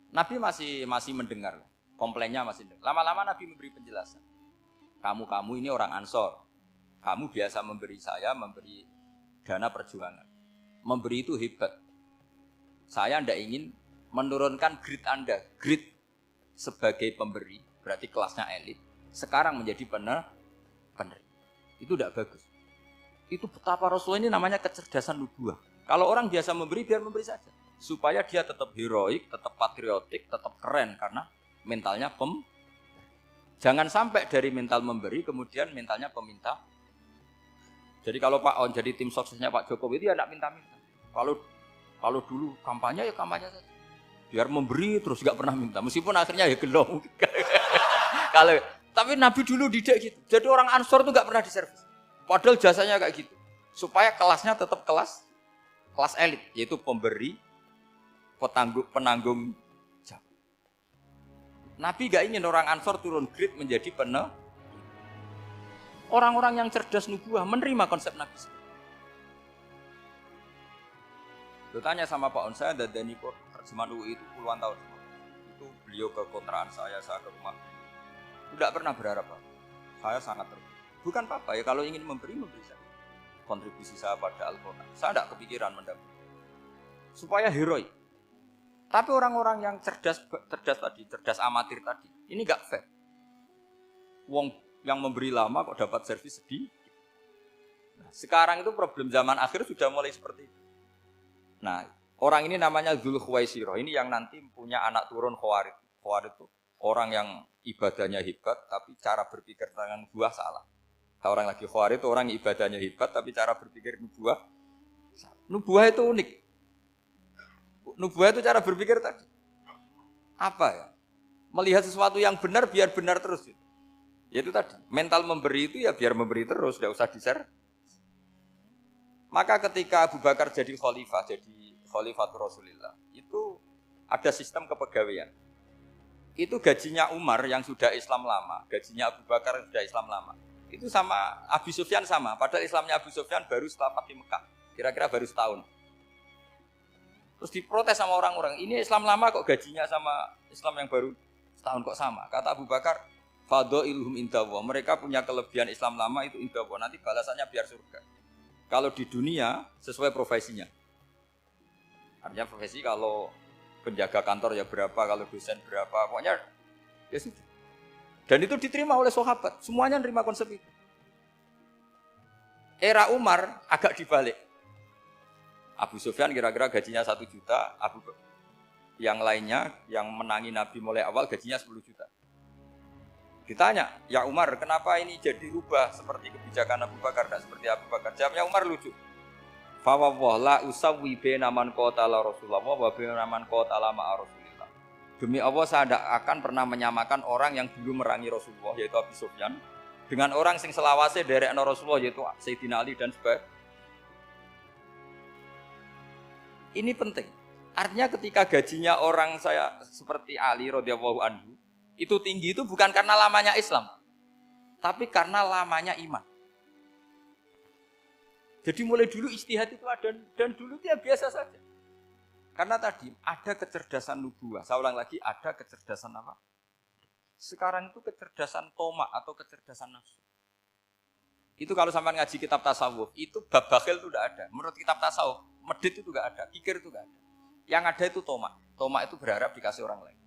Nabi masih mendengar, komplainnya masih mendengar. Lama-lama Nabi memberi penjelasan. Kamu ini orang Ansor. Kamu biasa memberi saya, memberi dana perjuangan. Memberi itu hebat. Saya tidak ingin menurunkan grade Anda. Grade sebagai pemberi, berarti kelasnya elit. Sekarang menjadi penerima. Itu tidak bagus. Itu betapa Rasulullah ini namanya kecerdasan nubuah. Kalau orang biasa memberi, biar memberi saja. Supaya dia tetap heroik, tetap patriotik, tetap keren karena mentalnya Jangan sampai dari mental memberi kemudian mentalnya peminta. Jadi kalau Pak On jadi tim suksesnya Pak Jokowi itu ya tidak minta-minta. Kalau dulu kampanye ya kampanye saja. Biar memberi terus nggak pernah minta. Meskipun akhirnya ya gelong. Tapi Nabi dulu didik gitu. Jadi orang Ansor itu nggak pernah diservis. Padahal jasanya kayak gitu. Supaya kelasnya tetap kelas elit, yaitu pemberi, penanggung jawab. Nabi gak ingin orang Ansor turun grade menjadi orang-orang yang cerdas nubuah menerima konsep Nabi. Lu tanya sama Pak On, saya dadani terjemahan UI itu puluhan tahun. Itu beliau ke kontrakan saya ke rumah. Tidak pernah berharap apa. Saya sangat terbuka. Bukan apa-apa ya, kalau ingin memberi saja. Kontribusi saya pada Al-Quran. Saya tidak kepikiran mendapat. Supaya heroik. Tapi orang-orang yang cerdas amatir tadi, ini nggak fair. Wong yang memberi lama kok dapat servis sedih. Nah, sekarang itu problem zaman akhir sudah mulai seperti itu. Nah, orang ini namanya Dzul Khuwaisirah. Ini yang nanti punya anak turun Khawarid. Khawarid itu orang yang ibadahnya hebat, tapi cara berpikir tentang nubuah salah. Orang lagi Khawarid itu orang yang ibadahnya hebat, tapi cara berpikir nubuah salah. Nubuah itu unik. Nubuah itu cara berpikir tadi. Apa ya? Melihat sesuatu yang benar biar benar terus. Yaitu tadi, mental memberi itu ya biar memberi terus, tidak usah di-share. Maka ketika Abu Bakar jadi Khalifatul Rasulillah, itu ada sistem kepegawaian. Itu gajinya Umar yang sudah Islam lama, gajinya Abu Bakar yang sudah Islam lama. Itu sama Abu Sufyan sama, padahal Islamnya Abu Sufyan baru setelah Fathu Mekah, kira-kira baru setahun. Terus diprotes sama orang-orang, ini Islam lama kok gajinya sama Islam yang baru setahun kok sama. Kata Abu Bakar, fadhailhum indallah, mereka punya kelebihan Islam lama itu indallah, nanti balasannya biar surga. Kalau di dunia sesuai profesinya. Artinya profesi kalau penjaga kantor ya berapa, kalau dosen berapa, pokoknya ya sudah. Dan itu diterima oleh sahabat, semuanya nerima konsep itu. Era Umar agak dibalik. Abu Sufyan kira-kira gajinya 1 juta, yang lainnya yang menangi Nabi mulai awal gajinya 10 juta. Ditanya, ya Umar, kenapa ini jadi rubah seperti kebijakan Abu Bakar, tidak seperti Abu Bakar? Jawabnya Umar lucu. Fawwah la usawwi baina man qatala Rasulullah wa baina man qatala ma'a Rasulillah. Demi Allah saya tidak akan pernah menyamakan orang yang dulu merangi Rasulullah yaitu Abu Sufyan dengan orang sing selawase derekno Rasulullah yaitu Sayyidina Ali dan sebagainya. Ini penting. Artinya ketika gajinya orang saya seperti Ali radhiyallahu anhu itu tinggi itu bukan karena lamanya Islam, tapi karena lamanya iman. Jadi mulai dulu ijtihad itu ada, dan dulu dia biasa saja. Karena tadi ada kecerdasan nubuah. Saya ulang lagi, ada kecerdasan apa? Sekarang itu kecerdasan tomak atau kecerdasan nafsu. Itu kalau sampai ngaji kitab tasawuf, itu bab bakhil itu tidak ada. Menurut kitab tasawuf, medit itu tidak ada, kikir itu tidak ada. Yang ada itu tomak. Tomak itu berharap dikasih orang lain.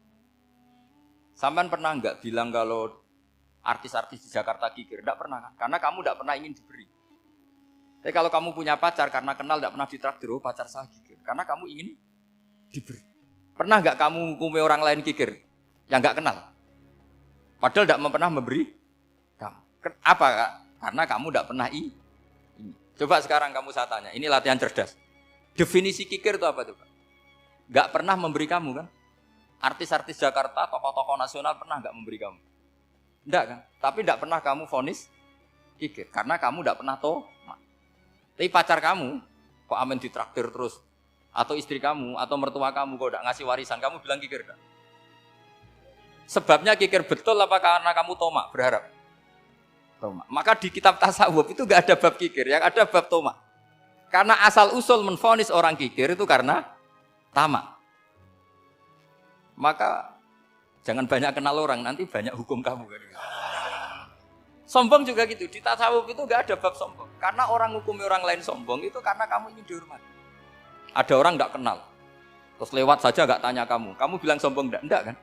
Sampean pernah enggak bilang kalau artis-artis di Jakarta kikir? Enggak pernah kan? Karena kamu enggak pernah ingin diberi. Tapi kalau kamu punya pacar karena kenal enggak pernah ditraktir, oh pacar saya kikir. Karena kamu ingin diberi. Pernah enggak kamu hukumi orang lain kikir yang enggak kenal? Padahal enggak pernah memberi kamu. Apa Kak? Karena kamu enggak pernah ini. Coba sekarang kamu saya tanya, ini latihan cerdas. Definisi kikir itu apa tuh Pak? Enggak pernah memberi kamu kan? Artis-artis Jakarta, tokoh-tokoh nasional pernah nggak memberi kamu? Enggak kan? Tapi enggak pernah kamu vonis kikir. Karena kamu enggak pernah tomak. Tapi pacar kamu, kok amin ditraktir terus? Atau istri kamu, atau mertua kamu, kok enggak ngasih warisan, kamu bilang kikir kan? Sebabnya kikir betul apa karena kamu tomak, berharap? Tomak. Maka di kitab tasawuf itu enggak ada bab kikir, yang ada bab tomak. Karena asal usul menvonis orang kikir itu karena tamak. Maka jangan banyak kenal orang, nanti banyak hukum kamu. Sombong juga gitu, di tasawuf itu enggak ada bab sombong. Karena orang hukumi orang lain sombong itu karena kamu ingin dihormati. Ada orang enggak kenal, terus lewat saja enggak tanya kamu bilang sombong enggak kan?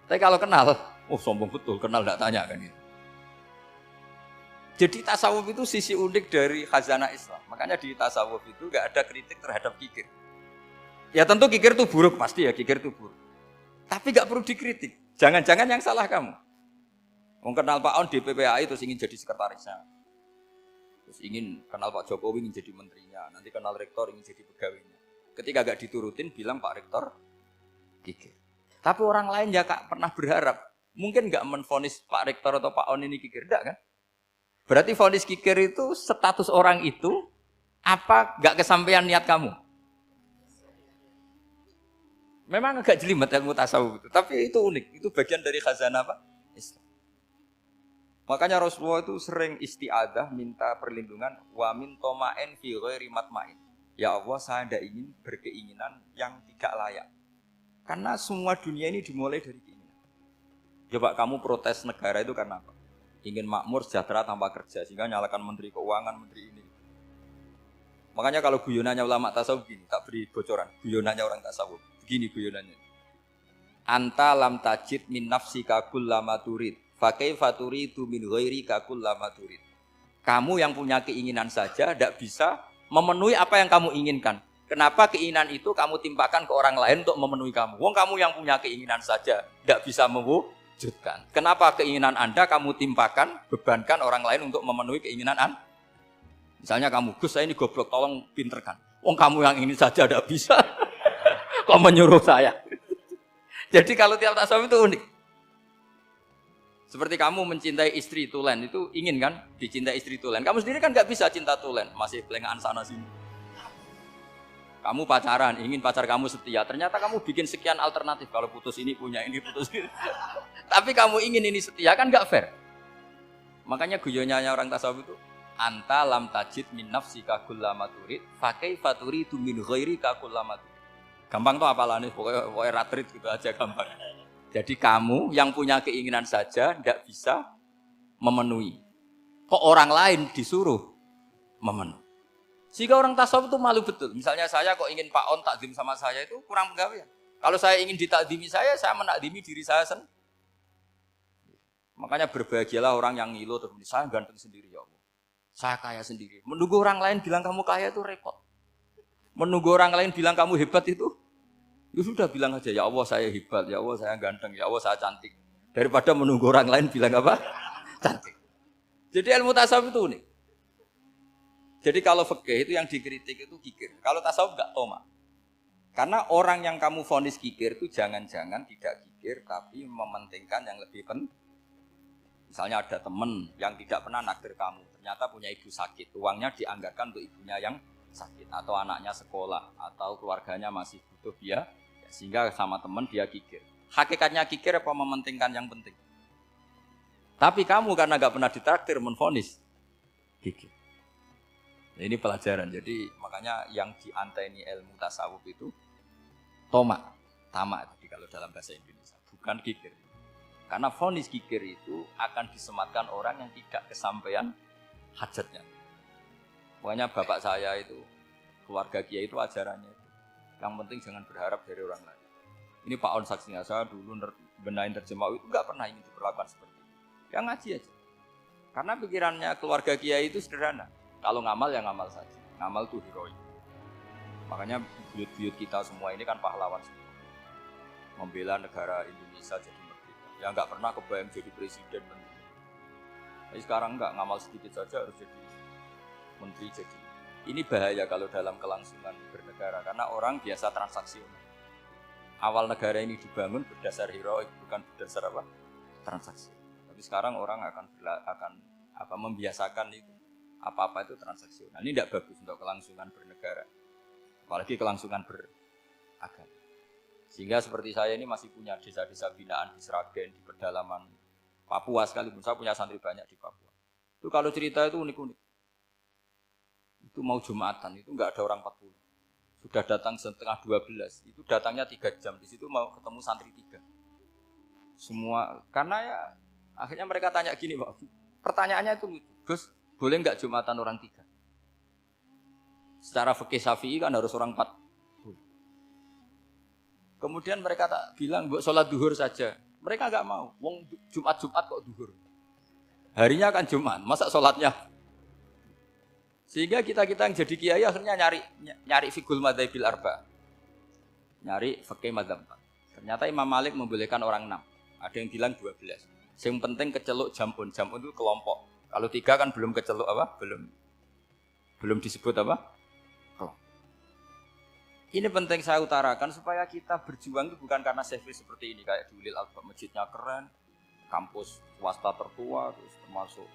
Tapi kalau kenal, oh sombong betul, kenal enggak tanya kan gitu. Jadi tasawuf itu sisi unik dari khazanah Islam. Makanya di tasawuf itu enggak ada kritik terhadap kikir. Ya tentu kikir itu buruk, pasti ya kikir itu buruk. Tapi gak perlu dikritik. Jangan-jangan yang salah kamu. Mau kenal Pak On di PPAI terus ingin jadi sekretarisnya. Terus ingin kenal Pak Jokowi ingin jadi menterinya. Nanti kenal rektor ingin jadi pegawainya. Ketika gak diturutin bilang Pak Rektor kikir. Tapi orang lain ya Kak pernah berharap. Mungkin gak menvonis Pak Rektor atau Pak On ini kikir. Enggak kan? Berarti vonis kikir itu status orang itu apa gak kesampaian niat kamu? Memang agak jelimet ilmu tasawuf itu, tapi itu unik. Itu bagian dari khazanah apa? Islam. Makanya Rasulullah itu sering isti'adah, minta perlindungan. Wa min toma'en fi ghairi matma'in. Ya Allah, saya tidak ingin berkeinginan yang tidak layak. Karena semua dunia ini dimulai dari keinginan. Coba kamu protes negara itu karena apa? Ingin makmur, sejahtera tanpa kerja, sehingga nyalakan menteri keuangan, menteri ini. Makanya kalau guyonannya ulama tasawuf begini, tak beri bocoran. Guyonannya orang tasawuf, begini guyonannya. Anta lam tajid min nafsika kullama turid, fa kaifa turidu min ghairika kullama turid. Kamu yang punya keinginan saja tidak bisa memenuhi apa yang kamu inginkan. Kenapa keinginan itu kamu timpakan ke orang lain untuk memenuhi kamu? Wong kamu yang punya keinginan saja tidak bisa mewujudkan. Kenapa keinginan Anda kamu timpakan, bebankan orang lain untuk memenuhi keinginan Anda? Misalnya kamu, Gus saya ini goblok, tolong pinterkan. Wong kamu yang ini saja tidak bisa. Kok menyuruh saya? Jadi kalau tiap tasawuf itu unik. Seperti kamu mencintai istri tulen, itu ingin kan dicintai istri tulen. Kamu sendiri kan nggak bisa cinta tulen, masih pelengahan sana sini. Kamu pacaran, ingin pacar kamu setia. Ternyata kamu bikin sekian alternatif. Kalau putus ini punya ini, putus ini. Tapi kamu ingin ini setia, kan nggak fair. Makanya guyonanya orang tasawuf itu, anta lam tajid min nafsika kullama turid, fa kaifa turidu min ghairika kullama turid. Gampang tuh apalane, pokoknya ratrit gitu aja gampang. Jadi kamu yang punya keinginan saja tidak bisa memenuhi. Kok orang lain disuruh memenuhi. Sehingga orang tasawuf itu malu betul. Misalnya saya kok ingin Pak On takdim sama saya itu kurang penggawean. Kalau saya ingin ditakdimi saya menakdimi diri saya sendiri. Makanya berbahagialah orang yang ngilu terus saya ganteng sendiri ya Allah. Saya kaya sendiri. Menunggu orang lain bilang kamu kaya itu repot. Menunggu orang lain bilang kamu hebat itu, ya sudah bilang aja ya Allah saya hebat, ya Allah saya ganteng, ya Allah saya cantik. Daripada menunggu orang lain bilang apa? Cantik. Jadi ilmu tasawuf itu unik. Jadi kalau fikih itu yang dikritik itu kikir. Kalau tasawuf enggak toma. Karena orang yang kamu vonis kikir itu jangan-jangan tidak kikir tapi mementingkan yang lebih penting. Misalnya ada teman yang tidak pernah naktir kamu, ternyata punya ibu sakit, uangnya dianggarkan untuk ibunya yang sakit, atau anaknya sekolah, atau keluarganya masih butuh biaya, sehingga sama teman dia kikir. Hakikatnya kikir apa mementingkan yang penting? Tapi kamu karena gak pernah ditraktir menvonis kikir. Ini pelajaran, jadi makanya yang dianteni ilmu tasawuf itu tamak tadi kalau dalam bahasa Indonesia, bukan kikir. Karena vonis kikir itu akan disematkan orang yang tidak kesampaian hajatnya. Pokoknya bapak saya itu, keluarga kiai itu ajarannya itu. Yang penting jangan berharap dari orang lain. Ini Pak On saksinya, saya dulu benahin terjemah itu nggak pernah ingin diperlakukan seperti itu. Yang ngaji aja. Karena pikirannya keluarga kiai itu sederhana. Kalau ngamal ya ngamal saja. Ngamal itu heroik. Makanya buyut-buyut kita semua ini kan pahlawan semua. Membela negara Indonesia jadi yang nggak pernah kebayang jadi presiden menteri. Tapi sekarang nggak, ngamal sedikit saja harus jadi menteri jadi. Ini bahaya kalau dalam kelangsungan bernegara karena orang biasa transaksional. Awal negara ini dibangun berdasar heroik bukan berdasar apa? Transaksi. Tapi sekarang orang akan membiasakan itu. Apa-apa itu transaksional. Ini tidak bagus untuk kelangsungan bernegara. Apalagi kelangsungan beragama. Sehingga seperti saya ini masih punya desa-desa binaan di Sragen, di pedalaman Papua sekalipun. Saya punya santri banyak di Papua. Itu kalau cerita itu unik-unik. Itu mau Jumatan, itu enggak ada orang 40. Sudah datang setengah 12, itu datangnya 3 jam. Di situ mau ketemu santri 3. Semua, karena ya akhirnya mereka tanya gini, Pak. Pertanyaannya itu, Gus, boleh enggak Jumatan orang 3? Secara fikih Syafi'i kan harus orang 4. Kemudian mereka tak bilang, buat sholat duhur saja. Mereka enggak mau. Wong Jumat-Jumat kok duhur. Harinya kan Jumat, masa sholatnya? Sehingga kita yang jadi kiai akhirnya nyari fikul madzhabil arba. Nyari fikih madzhab 4. Ternyata Imam Malik membolehkan orang 6. Ada yang bilang 12. Yang penting keceluk jamun. Jamun itu kelompok. Kalau 3 kan belum keceluk apa? Belum disebut apa? Ini penting saya utarakan supaya kita berjuang itu bukan karena selfie seperti ini kayak di Ulil Albab, masjidnya keren, kampus swasta tertua, terus termasuk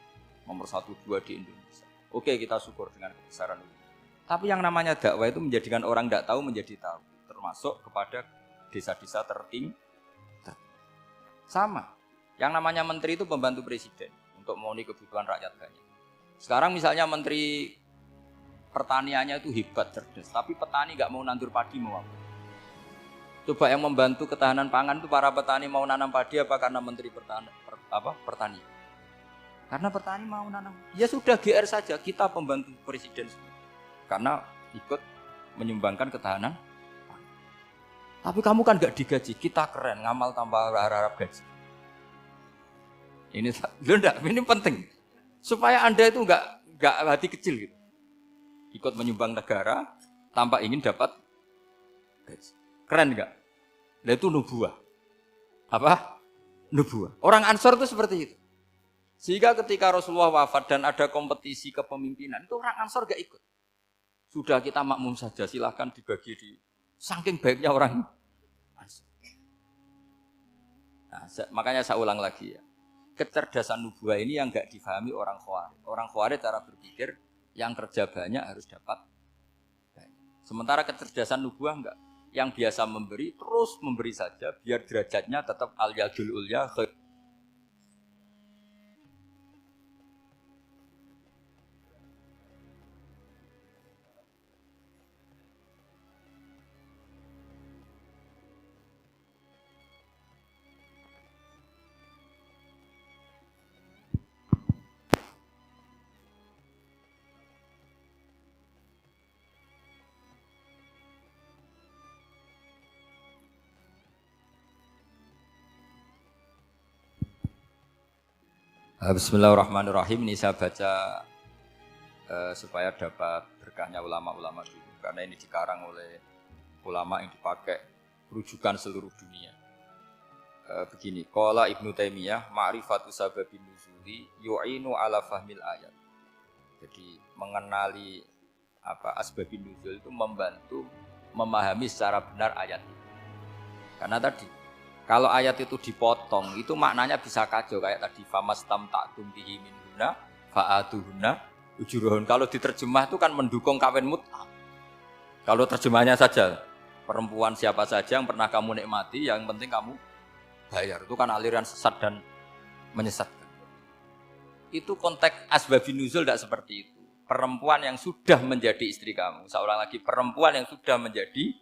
nomor 1-2 di Indonesia. Oke, kita syukur dengan kebesaran ini. Tapi yang namanya dakwah itu menjadikan orang tidak tahu menjadi tahu, termasuk kepada desa-desa tertinggi. Sama, yang namanya menteri itu pembantu presiden untuk memenuhi kebutuhan rakyat banyak. Sekarang misalnya menteri pertaniannya itu hebat, cerdas, tapi petani nggak mau nandur padi mau apa? Coba yang membantu ketahanan pangan itu para petani mau nanam padi apa karena menteri pertanian? Karena petani mau nanam. Ya sudah GR saja, kita pembantu presiden semua. Karena ikut menyumbangkan ketahanan. Tapi kamu kan gak digaji, kita keren, ngamal tanpa harap gaji. Ini penting. Supaya Anda itu enggak hati kecil gitu. Ikut menyumbang negara tanpa ingin dapat gaji. Keren enggak? Nah itu nubuah. Apa? Nubuah. Orang Ansor itu seperti itu. Sehingga ketika Rasulullah wafat dan ada kompetisi kepemimpinan, itu orang Ansor enggak ikut. Sudah kita makmum saja, silahkan dibagi di saking baiknya orang Ansor. Nah, makanya saya ulang lagi ya. Kecerdasan nubuah ini yang enggak difahami orang Khawarij. Orang Khawarij cara berpikir yang kerja banyak harus dapat banyak. Sementara kecerdasan nubuah enggak. Yang biasa memberi, terus memberi saja, biar derajatnya tetap al-yadul ulya. Bismillahirrahmanirrahim. Ini saya baca supaya dapat berkahnya ulama-ulama dulu. Karena ini dikarang oleh ulama yang dipakai rujukan seluruh dunia. Begini, qala Ibnu Taimiyah, ma'rifatu sababin nuzuli yu'inu ala fahmil ayat. Jadi mengenali asbabin nuzul itu membantu memahami secara benar ayat itu. Karena tadi kalau ayat itu dipotong, itu maknanya bisa kacau kayak tadi famastam ta'tum bihi min huna fa'atuhunna ujurahun. Kalau diterjemah itu kan mendukung kawin mut'ah. Kalau terjemahnya saja perempuan siapa saja yang pernah kamu nikmati, yang penting kamu bayar. Itu kan aliran sesat dan menyesatkan. Itu konteks asbabun nuzul tidak seperti itu. Perempuan yang sudah menjadi istri kamu, seorang lagi perempuan yang sudah menjadi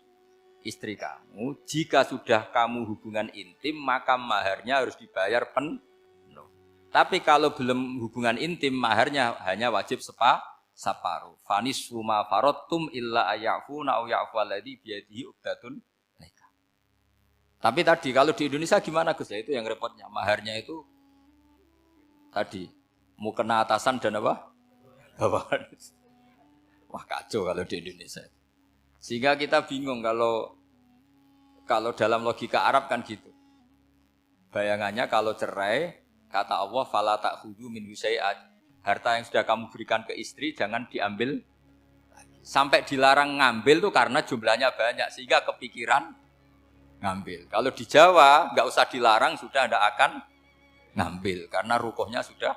istri kamu, jika sudah kamu hubungan intim, maka maharnya harus dibayar penuh. Tapi kalau belum hubungan intim, maharnya hanya wajib separuh. Fanis huma farotum illa ayafuna au yafu alladhi biyadihi uqdatun nikah. Tapi tadi kalau di Indonesia gimana Gus? Itu yang repotnya. Maharnya itu tadi mukena atasan dan apa? Bawahan. Wah kacau kalau di Indonesia. Sehingga kita bingung kalau dalam logika Arab kan gitu. Bayangannya kalau cerai, kata Allah fala ta'khudhu minhu syai'an. Harta yang sudah kamu berikan ke istri jangan diambil lagi. Sampai dilarang ngambil tuh karena jumlahnya banyak sehingga kepikiran ngambil. Kalau di Jawa enggak usah dilarang sudah tidak akan ngambil karena rukuhnya sudah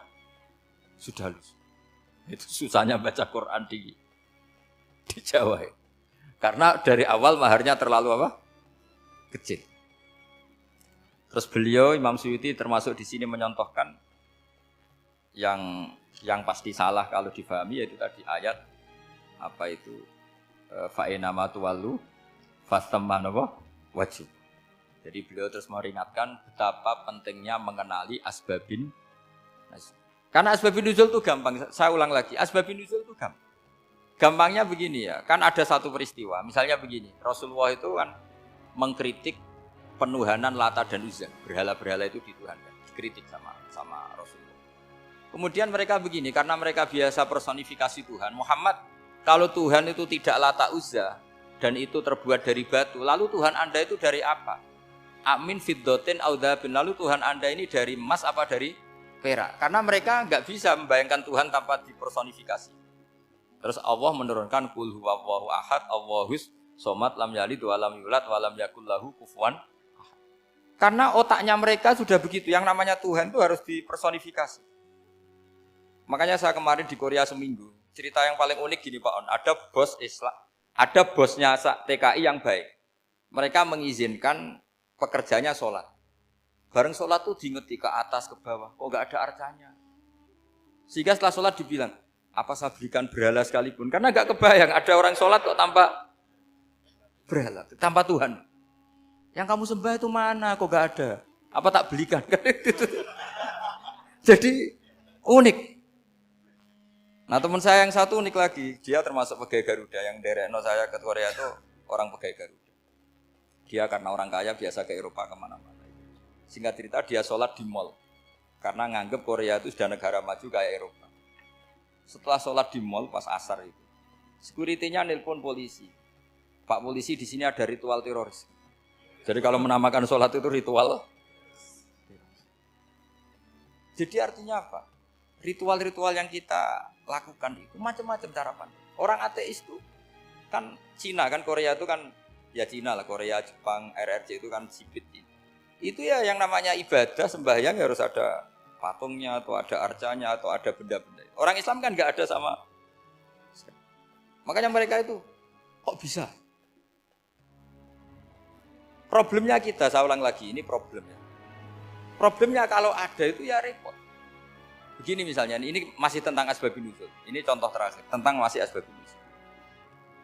lusuh. Itu susahnya baca Quran di Jawa. Karena dari awal maharnya terlalu kecil. Terus beliau Imam Suyuti termasuk di sini menyontohkan yang pasti salah kalau difahami yaitu tadi ayat fa'inama tuwallu fastamma wajib. Jadi beliau terus meringatkan betapa pentingnya mengenali asbabin. Karena asbabin nuzul itu gampang. Saya ulang lagi, asbabin nuzul itu gampang. Gampangnya begini ya, kan ada satu peristiwa, misalnya begini, Rasulullah itu kan mengkritik penuhanan Lata dan Uzza, berhala-berhala itu dituhankan, dikritik sama Rasulullah. Kemudian mereka begini, karena mereka biasa personifikasi Tuhan, Muhammad, kalau Tuhan itu tidak Lata Uzza, dan itu terbuat dari batu, lalu Tuhan Anda itu dari apa? Amin fiddotin audabin, lalu Tuhan Anda ini dari emas apa dari perak? Karena mereka nggak bisa membayangkan Tuhan tanpa dipersonifikasi. Terus Allah menurunkan qul huwallahu ahad, Allahus somad, lam yalid wa lam yulad wa lam yakul lahu kufuwan ahad. Karena otaknya mereka sudah begitu, yang namanya Tuhan itu harus dipersonifikasi. Makanya saya kemarin di Korea seminggu, cerita yang paling unik gini Pak On, ada bos Islam, ada bosnya TKI yang baik. Mereka mengizinkan pekerjanya sholat. Bareng sholat tuh diingeti ke atas ke bawah, kok enggak ada arcanya. Sehingga setelah sholat dibilang, apa saya berikan berhala sekalipun? Karena enggak kebayang ada orang sholat kok tanpa berhala, tanpa Tuhan. Yang kamu sembah itu mana? Kok gak ada? Apa tak belikan? Jadi unik. Nah teman saya yang satu unik lagi. Dia termasuk pegawai Garuda. Yang derekno saya ke Korea itu orang pegawai Garuda. Dia karena orang kaya biasa ke Eropa kemana-mana. Singkat cerita dia sholat di mall. Karena nganggep Korea itu sudah negara maju kayak Eropa. Setelah sholat di mall pas asar itu, security-nya nelpon polisi. Pak polisi di sini ada ritual teroris. Jadi kalau menamakan sholat itu ritual. Jadi artinya apa? Ritual-ritual yang kita lakukan itu macam-macam cara pandang. Orang ateis itu kan Cina kan Korea itu kan ya Cina lah, Korea, Jepang, RRC itu kan sipit. Itu ya yang namanya ibadah sembahyang harus ada patungnya atau ada arcanya atau ada benda-benda. Orang Islam kan nggak ada sama. Makanya mereka itu kok bisa? Problemnya kita, saya ulang lagi, ini problemnya. Problemnya kalau ada itu ya repot. Begini misalnya, ini masih tentang asbabun nuzul. Ini contoh terakhir, tentang masih asbabun nuzul.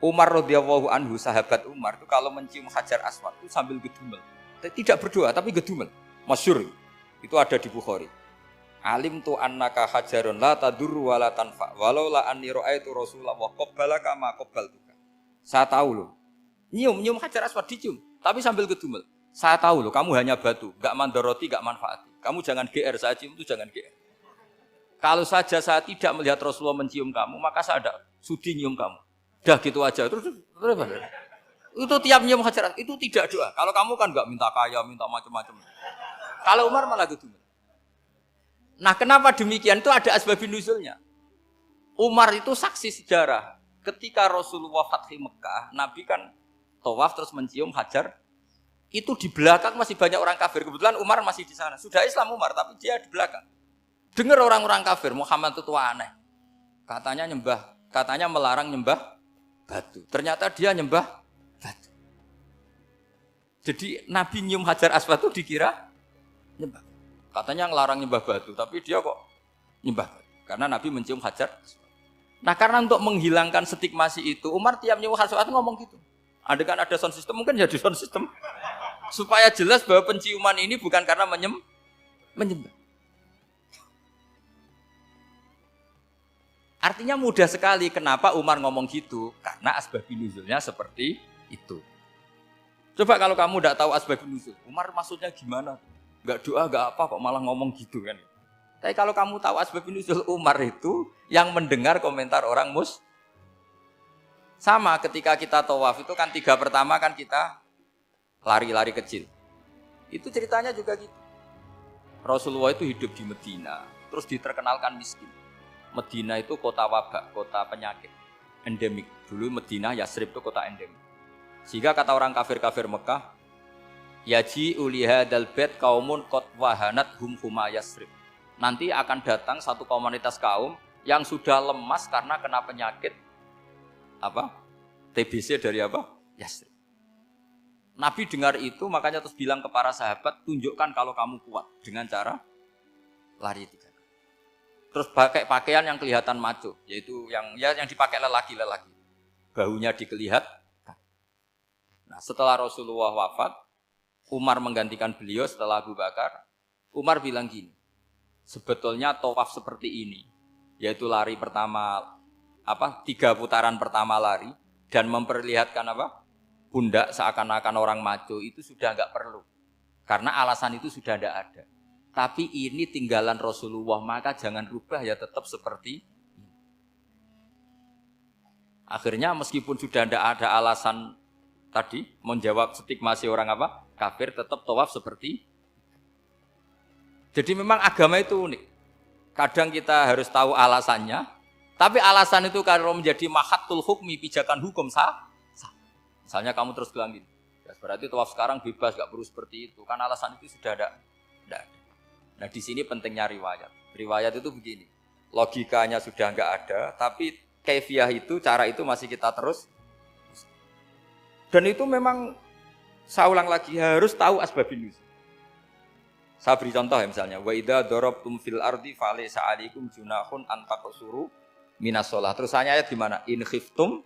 Umar radhiyallahu anhu, sahabat Umar itu kalau mencium Hajar Aswad itu sambil gedumel. Tidak berdoa, tapi gedumel. Masyhur. Itu ada di Bukhari. Alim tu annaka hajarun la tadurru wa la tanfa. Walau la anni ra'aitu Rasulullah wa qabbalaka ma qabbaltuka. Saya tahu loh. Nyium Hajar Aswad dicium, tapi sambil gedumel. Saya tahu loh, kamu hanya batu, enggak mandoroti, enggak manfaati. Kamu jangan GR, saya cium itu jangan GR. Kalau saja saya tidak melihat Rasulullah mencium kamu, maka saya ada sudi nyium kamu. Dah gitu aja. Terus itu tiap nyium Hajar Aswad itu tidak doa. Kalau kamu kan enggak minta kaya, minta macam-macam. Kalau Umar malah gedumel. Nah, kenapa demikian? Itu ada asbabun nuzulnya. Umar itu saksi sejarah. Ketika Rasulullah Fathi Mekah, Nabi kan tawaf terus mencium Hajar. Itu di belakang masih banyak orang kafir. Kebetulan Umar masih di sana. Sudah Islam Umar, tapi dia di belakang. Dengar orang-orang kafir, Muhammad itu aneh. Katanya melarang nyembah batu. Ternyata dia nyembah batu. Jadi Nabi nyium Hajar Aswad itu dikira nyembah. Katanya ngelarang nyembah batu, tapi dia kok nyembah batu. Karena Nabi mencium Hajar Aswad. Nah karena untuk menghilangkan stigmasi itu, Umar tiap nyium Hajar Aswad itu ngomong gitu. Kan ada sound system, mungkin jadi sound system. Supaya jelas bahwa penciuman ini bukan karena menyembah. Artinya mudah sekali kenapa Umar ngomong gitu. Karena asbabun nuzulnya seperti itu. Coba kalau kamu tidak tahu asbabun nuzul, Umar maksudnya gimana? Enggak doa, enggak apa kok malah ngomong gitu kan. Tapi kalau kamu tahu asbabun nuzul Umar itu yang mendengar komentar orang sama ketika kita tawaf itu kan 3 pertama kan kita lari-lari kecil. Itu ceritanya juga gitu. Rasulullah itu hidup di Medina, terus diterkenalkan miskin. Medina itu kota wabak, kota penyakit, endemik. Dulu Medina, Yasrib itu kota endemik. Sehingga kata orang kafir-kafir Mekah, yaji uliha dalbet kaumun kot wahanat huma Yasrib. Nanti akan datang satu komunitas kaum yang sudah lemas karena kena penyakit TBC dari Yasrib. Nabi dengar itu makanya terus bilang ke para sahabat, tunjukkan kalau kamu kuat dengan cara lari 3 kali. Terus pakai pakaian yang kelihatan maco, yaitu yang dipakai lelaki. Bahunya dikelihatkan. Nah, setelah Rasulullah wafat, Umar menggantikan beliau setelah Abu Bakar. Umar bilang gini, sebetulnya tawaf seperti ini, yaitu lari pertama 3 putaran pertama lari dan memperlihatkan pundak seakan-akan orang maco itu sudah enggak perlu. Karena alasan itu sudah tidak ada. Tapi ini tinggalan Rasulullah, maka jangan rubah ya tetap seperti ini. Akhirnya meskipun sudah tidak ada alasan tadi menjawab stigmasi orang kafir, tetap tawaf seperti. Jadi memang agama itu unik. Kadang kita harus tahu alasannya, tapi alasan itu kalau menjadi mahatul hukmi, pijakan hukum sah. Misalnya kamu terus bilang gini, ya berarti tawaf sekarang bebas, gak perlu seperti itu. Kan alasan itu sudah ada. Nah di sini pentingnya riwayat. Riwayat itu begini, logikanya sudah nggak ada, tapi kaifiyah itu, cara itu masih kita terus. Dan itu memang, saya ulang lagi, harus tahu asbabun nuzul. Saya beri contoh ya misalnya, wa idza darabtum fil ardi falaysa 'alaikum junahun an taqsuru minas shalah. Terus ayat di mana? In khiftum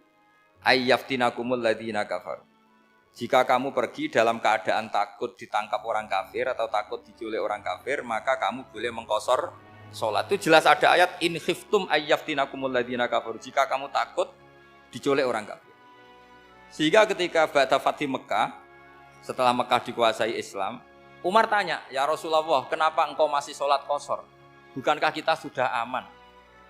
ayyaftinakumul ladzina kafaru. Jika kamu pergi dalam keadaan takut ditangkap orang kafir atau takut diculik orang kafir, maka kamu boleh mengqashar sholat. Itu jelas ada ayat in khiftum ayyaftinakumul ladzina kafaru. Jika kamu takut diculik orang kafir. Sehingga ketika ba'da Fathi Mekah, setelah Mekah dikuasai Islam, Umar tanya, "Ya Rasulullah, kenapa engkau masih sholat qashar? Bukankah kita sudah aman?"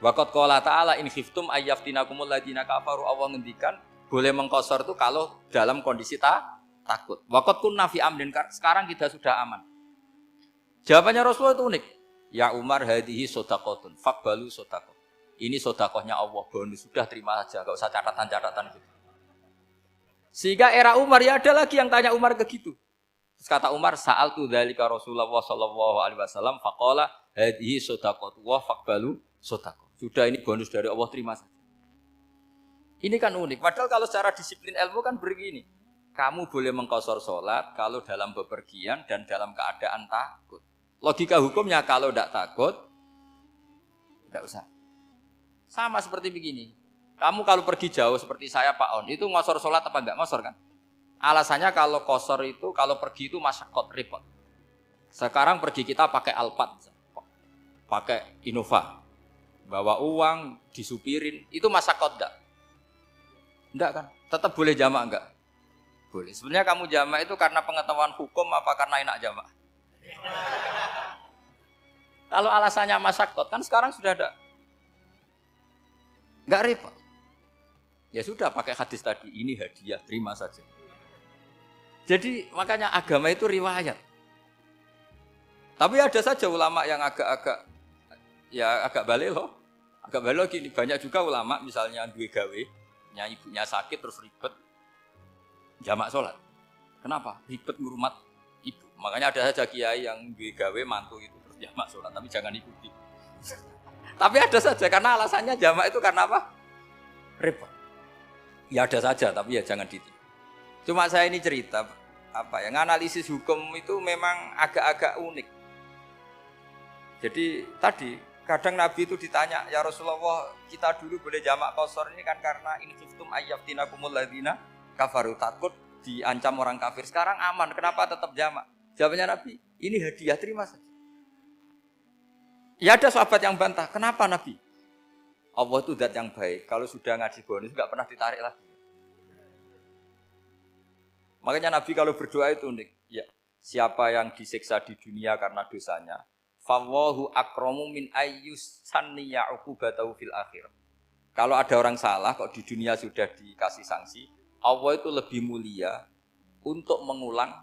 Waqad qala ta'ala in khiftum ayyaftinakumul ladzina kafaru. Allah ngendikan boleh mengqashar itu kalau dalam kondisi takut. Waqad kunna fi amrin, sekarang kita sudah aman. Jawabannya Rasulullah itu unik. Ya Umar, hadihi shadaqatun faqbalu shadaqah. Ini sedekahnya Allah, bonus, sudah terima saja, enggak usah catatan-catatan gitu. Sehingga era Umar ya ada lagi yang tanya Umar ke gitu. Terus kata Umar, sa'altu dzalika Rasulullah sallallahu alaihi wasallam faqala hadihi shadaqatu wa faqbalu shadaqah. Sudah ini bonus dari Allah, terima saja. Ini kan unik. Padahal kalau secara disiplin ilmu kan begini. Kamu boleh mengqashar sholat kalau dalam bepergian dan dalam keadaan takut. Logika hukumnya kalau tidak takut, tidak usah. Sama seperti begini. Kamu kalau pergi jauh seperti saya Pak On, itu ngqashar sholat apa enggak? Ngqashar kan? Alasannya kalau qashar itu, kalau pergi itu masyaqat, repot. Sekarang pergi kita pakai Alphard, pakai Innova. Bawa uang, disupirin, itu masyaqat enggak? Enggak kan? Tetap boleh jamak enggak? Boleh. Sebenarnya kamu jamak itu karena pengetahuan hukum apa karena enak jamak? Kalau alasannya masyaqat, kan sekarang sudah ada. Enggak repot. Ya sudah pakai hadis tadi, ini hadiah, terima saja. Jadi makanya agama itu riwayat. Tapi ada saja ulama yang agak balik loh. Agak balik gini, banyak juga ulama misalnya duwe gawe, ibunya sakit terus ribet jamak sholat. Kenapa? Ribet ngurumat ibu. Makanya ada saja kiai yang duwe gawe mantu itu terus jamak sholat, tapi jangan ikuti. Tapi ada saja karena alasannya jamak itu karena apa? Repot. Ya ada saja, tapi ya jangan gitu. Cuma saya ini cerita apa ya, analisis hukum itu memang agak-agak unik. Jadi tadi kadang Nabi itu ditanya, ya Rasulullah, kita dulu boleh jamak qashar ini kan karena in khiftum ayyaftinakumul ladzina kafaru, takut diancam orang kafir. Sekarang aman, kenapa tetap jamak? Jawabannya Nabi, ini hadiah, terima saja. Ya ada sahabat yang bantah, kenapa Nabi? Allah itu zat yang baik, kalau sudah ngaji bonus nggak pernah ditarik lagi. Makanya Nabi kalau berdoa itu unik. Ya, siapa yang disiksa di dunia karena dosanya, fawahu akramu min ayyus sanniya uqubatahu fil akhir. Kalau ada orang salah kok di dunia sudah dikasih sanksi, Allah itu lebih mulia untuk mengulang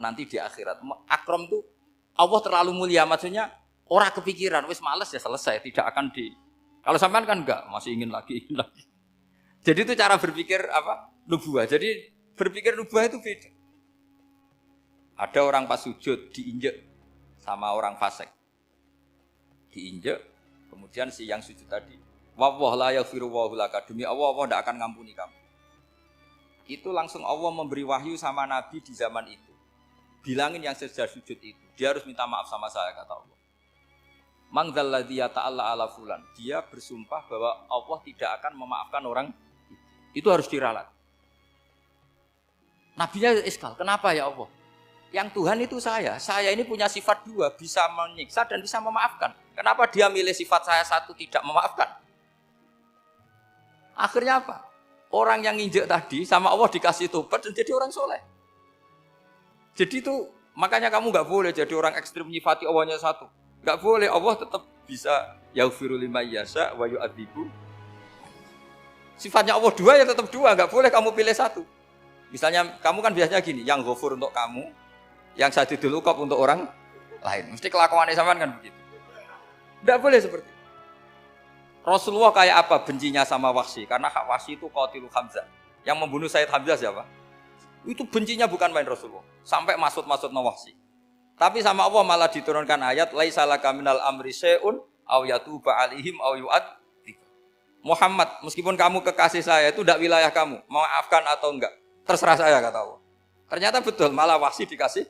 nanti di akhirat. Akram itu Allah terlalu mulia, maksudnya orang kepikiran, wis males ya selesai, tidak akan di. Kalau sampean kan enggak, masih ingin lagi. Jadi itu cara berpikir apa? Nubuah. Jadi berpikir nubuah itu beda. Ada orang pas sujud diinjek sama orang fasik. Diinjek, kemudian si yang sujud tadi, wallah la yaghfiru wallahu laka, demi Allah tidak akan ngampuni kamu. Itu langsung Allah memberi wahyu sama Nabi di zaman itu. Bilangin yang sedang sujud itu, dia harus minta maaf sama saya, kata Allah. Mangdzalladzi yata'alla ala fulan. Dia bersumpah bahwa Allah tidak akan memaafkan orang itu harus diralat. Nabinya iskal, kenapa ya Allah? Yang Tuhan itu saya ini punya sifat dua, bisa menyiksa dan bisa memaafkan. Kenapa dia milih sifat saya satu tidak memaafkan? Akhirnya apa? Orang yang nginjek tadi sama Allah dikasih tobat dan jadi orang soleh. Jadi itu makanya kamu nggak boleh jadi orang ekstrim nyifati Allahnya satu. Enggak boleh, Allah tetap bisa yaghfiru liman yasha wa yu'adzibu. Sifatnya Allah dua ya tetap dua, enggak boleh kamu pilih satu. Misalnya kamu kan biasanya gini, yang ghafur untuk kamu, yang sadidul uqab untuk orang lain. Mesti kelakuannya sampean kan begitu. Enggak boleh seperti itu. Rasulullah kayak apa bencinya sama Wahsy? Karena Wahsy itu qatilu Hamzah. Yang membunuh Sayyid Hamzah siapa? Itu bencinya bukan main Rasulullah. Sampai maksud-maksud Wahsy. Tapi sama Allah malah diturunkan ayat laisa laka minal amri syai'un aw yatuba alaihim aw yu'adzib. Muhammad, meskipun kamu kekasih saya itu tidak wilayah kamu, maafkan atau enggak, terserah saya, kata Allah. Ternyata betul, malah Wahsy dikasih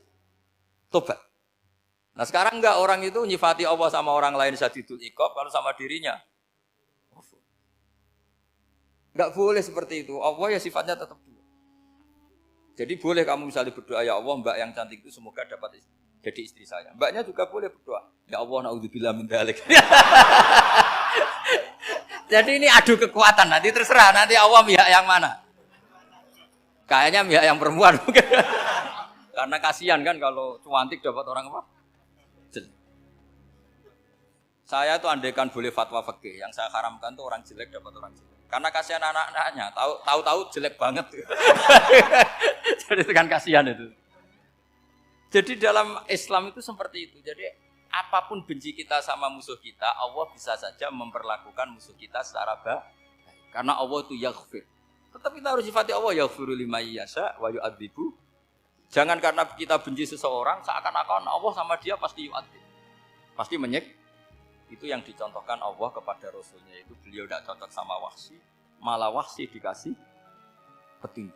tobat. Nah sekarang enggak, orang itu nyifati Allah sama orang lain syadidul iqab, kalau sama dirinya enggak boleh seperti itu. Allah ya sifatnya tetap dua. Jadi boleh kamu misalnya berdoa, ya Allah mbak yang cantik itu semoga dapat jadi istri saya. Mbaknya juga boleh berdoa, ya Allah naudzubillah min dzalik. Jadi ini adu kekuatan, nanti terserah nanti Allah pihak yang mana. Kayaknya pihak yang perempuan mungkin. Karena kasihan kan kalau cantik dapat orang apa? Jelek. Saya tuh andaikan boleh fatwa fikih, yang saya haramkan tuh orang jelek dapat orang jelek. Karena kasihan anak-anaknya, tahu-tahu jelek banget. Jadi itu kan kasihan itu. Jadi dalam Islam itu seperti itu. Jadi apapun benci kita sama musuh kita, Allah bisa saja memperlakukan musuh kita secara baik. Karena Allah itu yaghfir. Tetap kita harus sifati Allah yaghfiru liman yasha wa yu'adzibu. Jangan karena kita benci seseorang seakan-akan Allah sama dia pasti yu'adzib. Pasti menyik. Itu yang dicontohkan Allah kepada Rasulnya, itu beliau tidak cocok sama Wahsy, malah Wahsy dikasih petunjuk.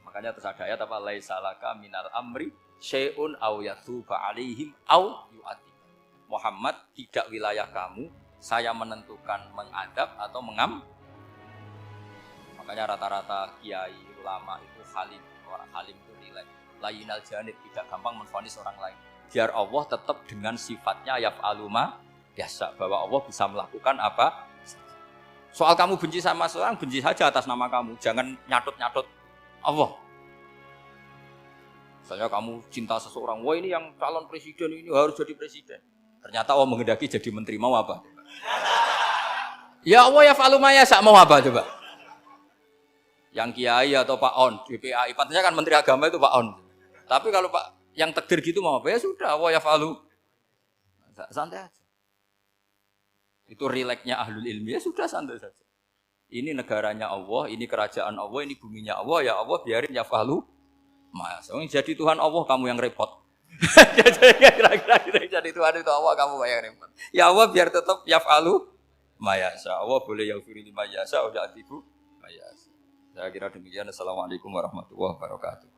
Makanya terus ada ayat apa, laisa laka minal amri syai'un aw yatuba alaihim aw yu'adzib. Muhammad, tidak wilayah kamu, saya menentukan mengadab atau mengam. Makanya rata-rata kiai ulama itu halim, orang halim itu nilai layinal janib, tidak gampang menvonis orang lain. Biar Allah tetap dengan sifatnya yaf'alu ma biasa, bahwa Allah bisa melakukan apa. Soal kamu benci sama seorang, benci saja atas nama kamu, jangan nyatut-nyatut Allah. Misalnya kamu cinta seseorang, wah ini yang calon presiden ini harus jadi presiden. Ternyata Allah menghendaki jadi menteri, mau apa? Ya Allah ya fa'alu ma yasha, mau apa coba? Yang kiai atau Pak On, DPAI, patutnya kan menteri agama itu Pak On. Tapi kalau Pak yang takdir gitu mau apa? Ya sudah, Allah ya fa'alu. Santai aja. Itu rileksnya ahlul ilmi, ya sudah santai saja. Ini negaranya Allah, ini kerajaan Allah, ini buminya Allah, ya Allah biarin ya fa'alu. Mas, jadi Tuhan Allah kamu yang repot. Kira-kira jadi Tuhan itu Allah kamu yang repot. Ya Allah biar tetap ya fa'alu ma yasha. Allah boleh yaghfir liman yasha wa ya'dzibu ma yasha. Saya kira demikian. Assalamualaikum warahmatullahi wabarakatuh.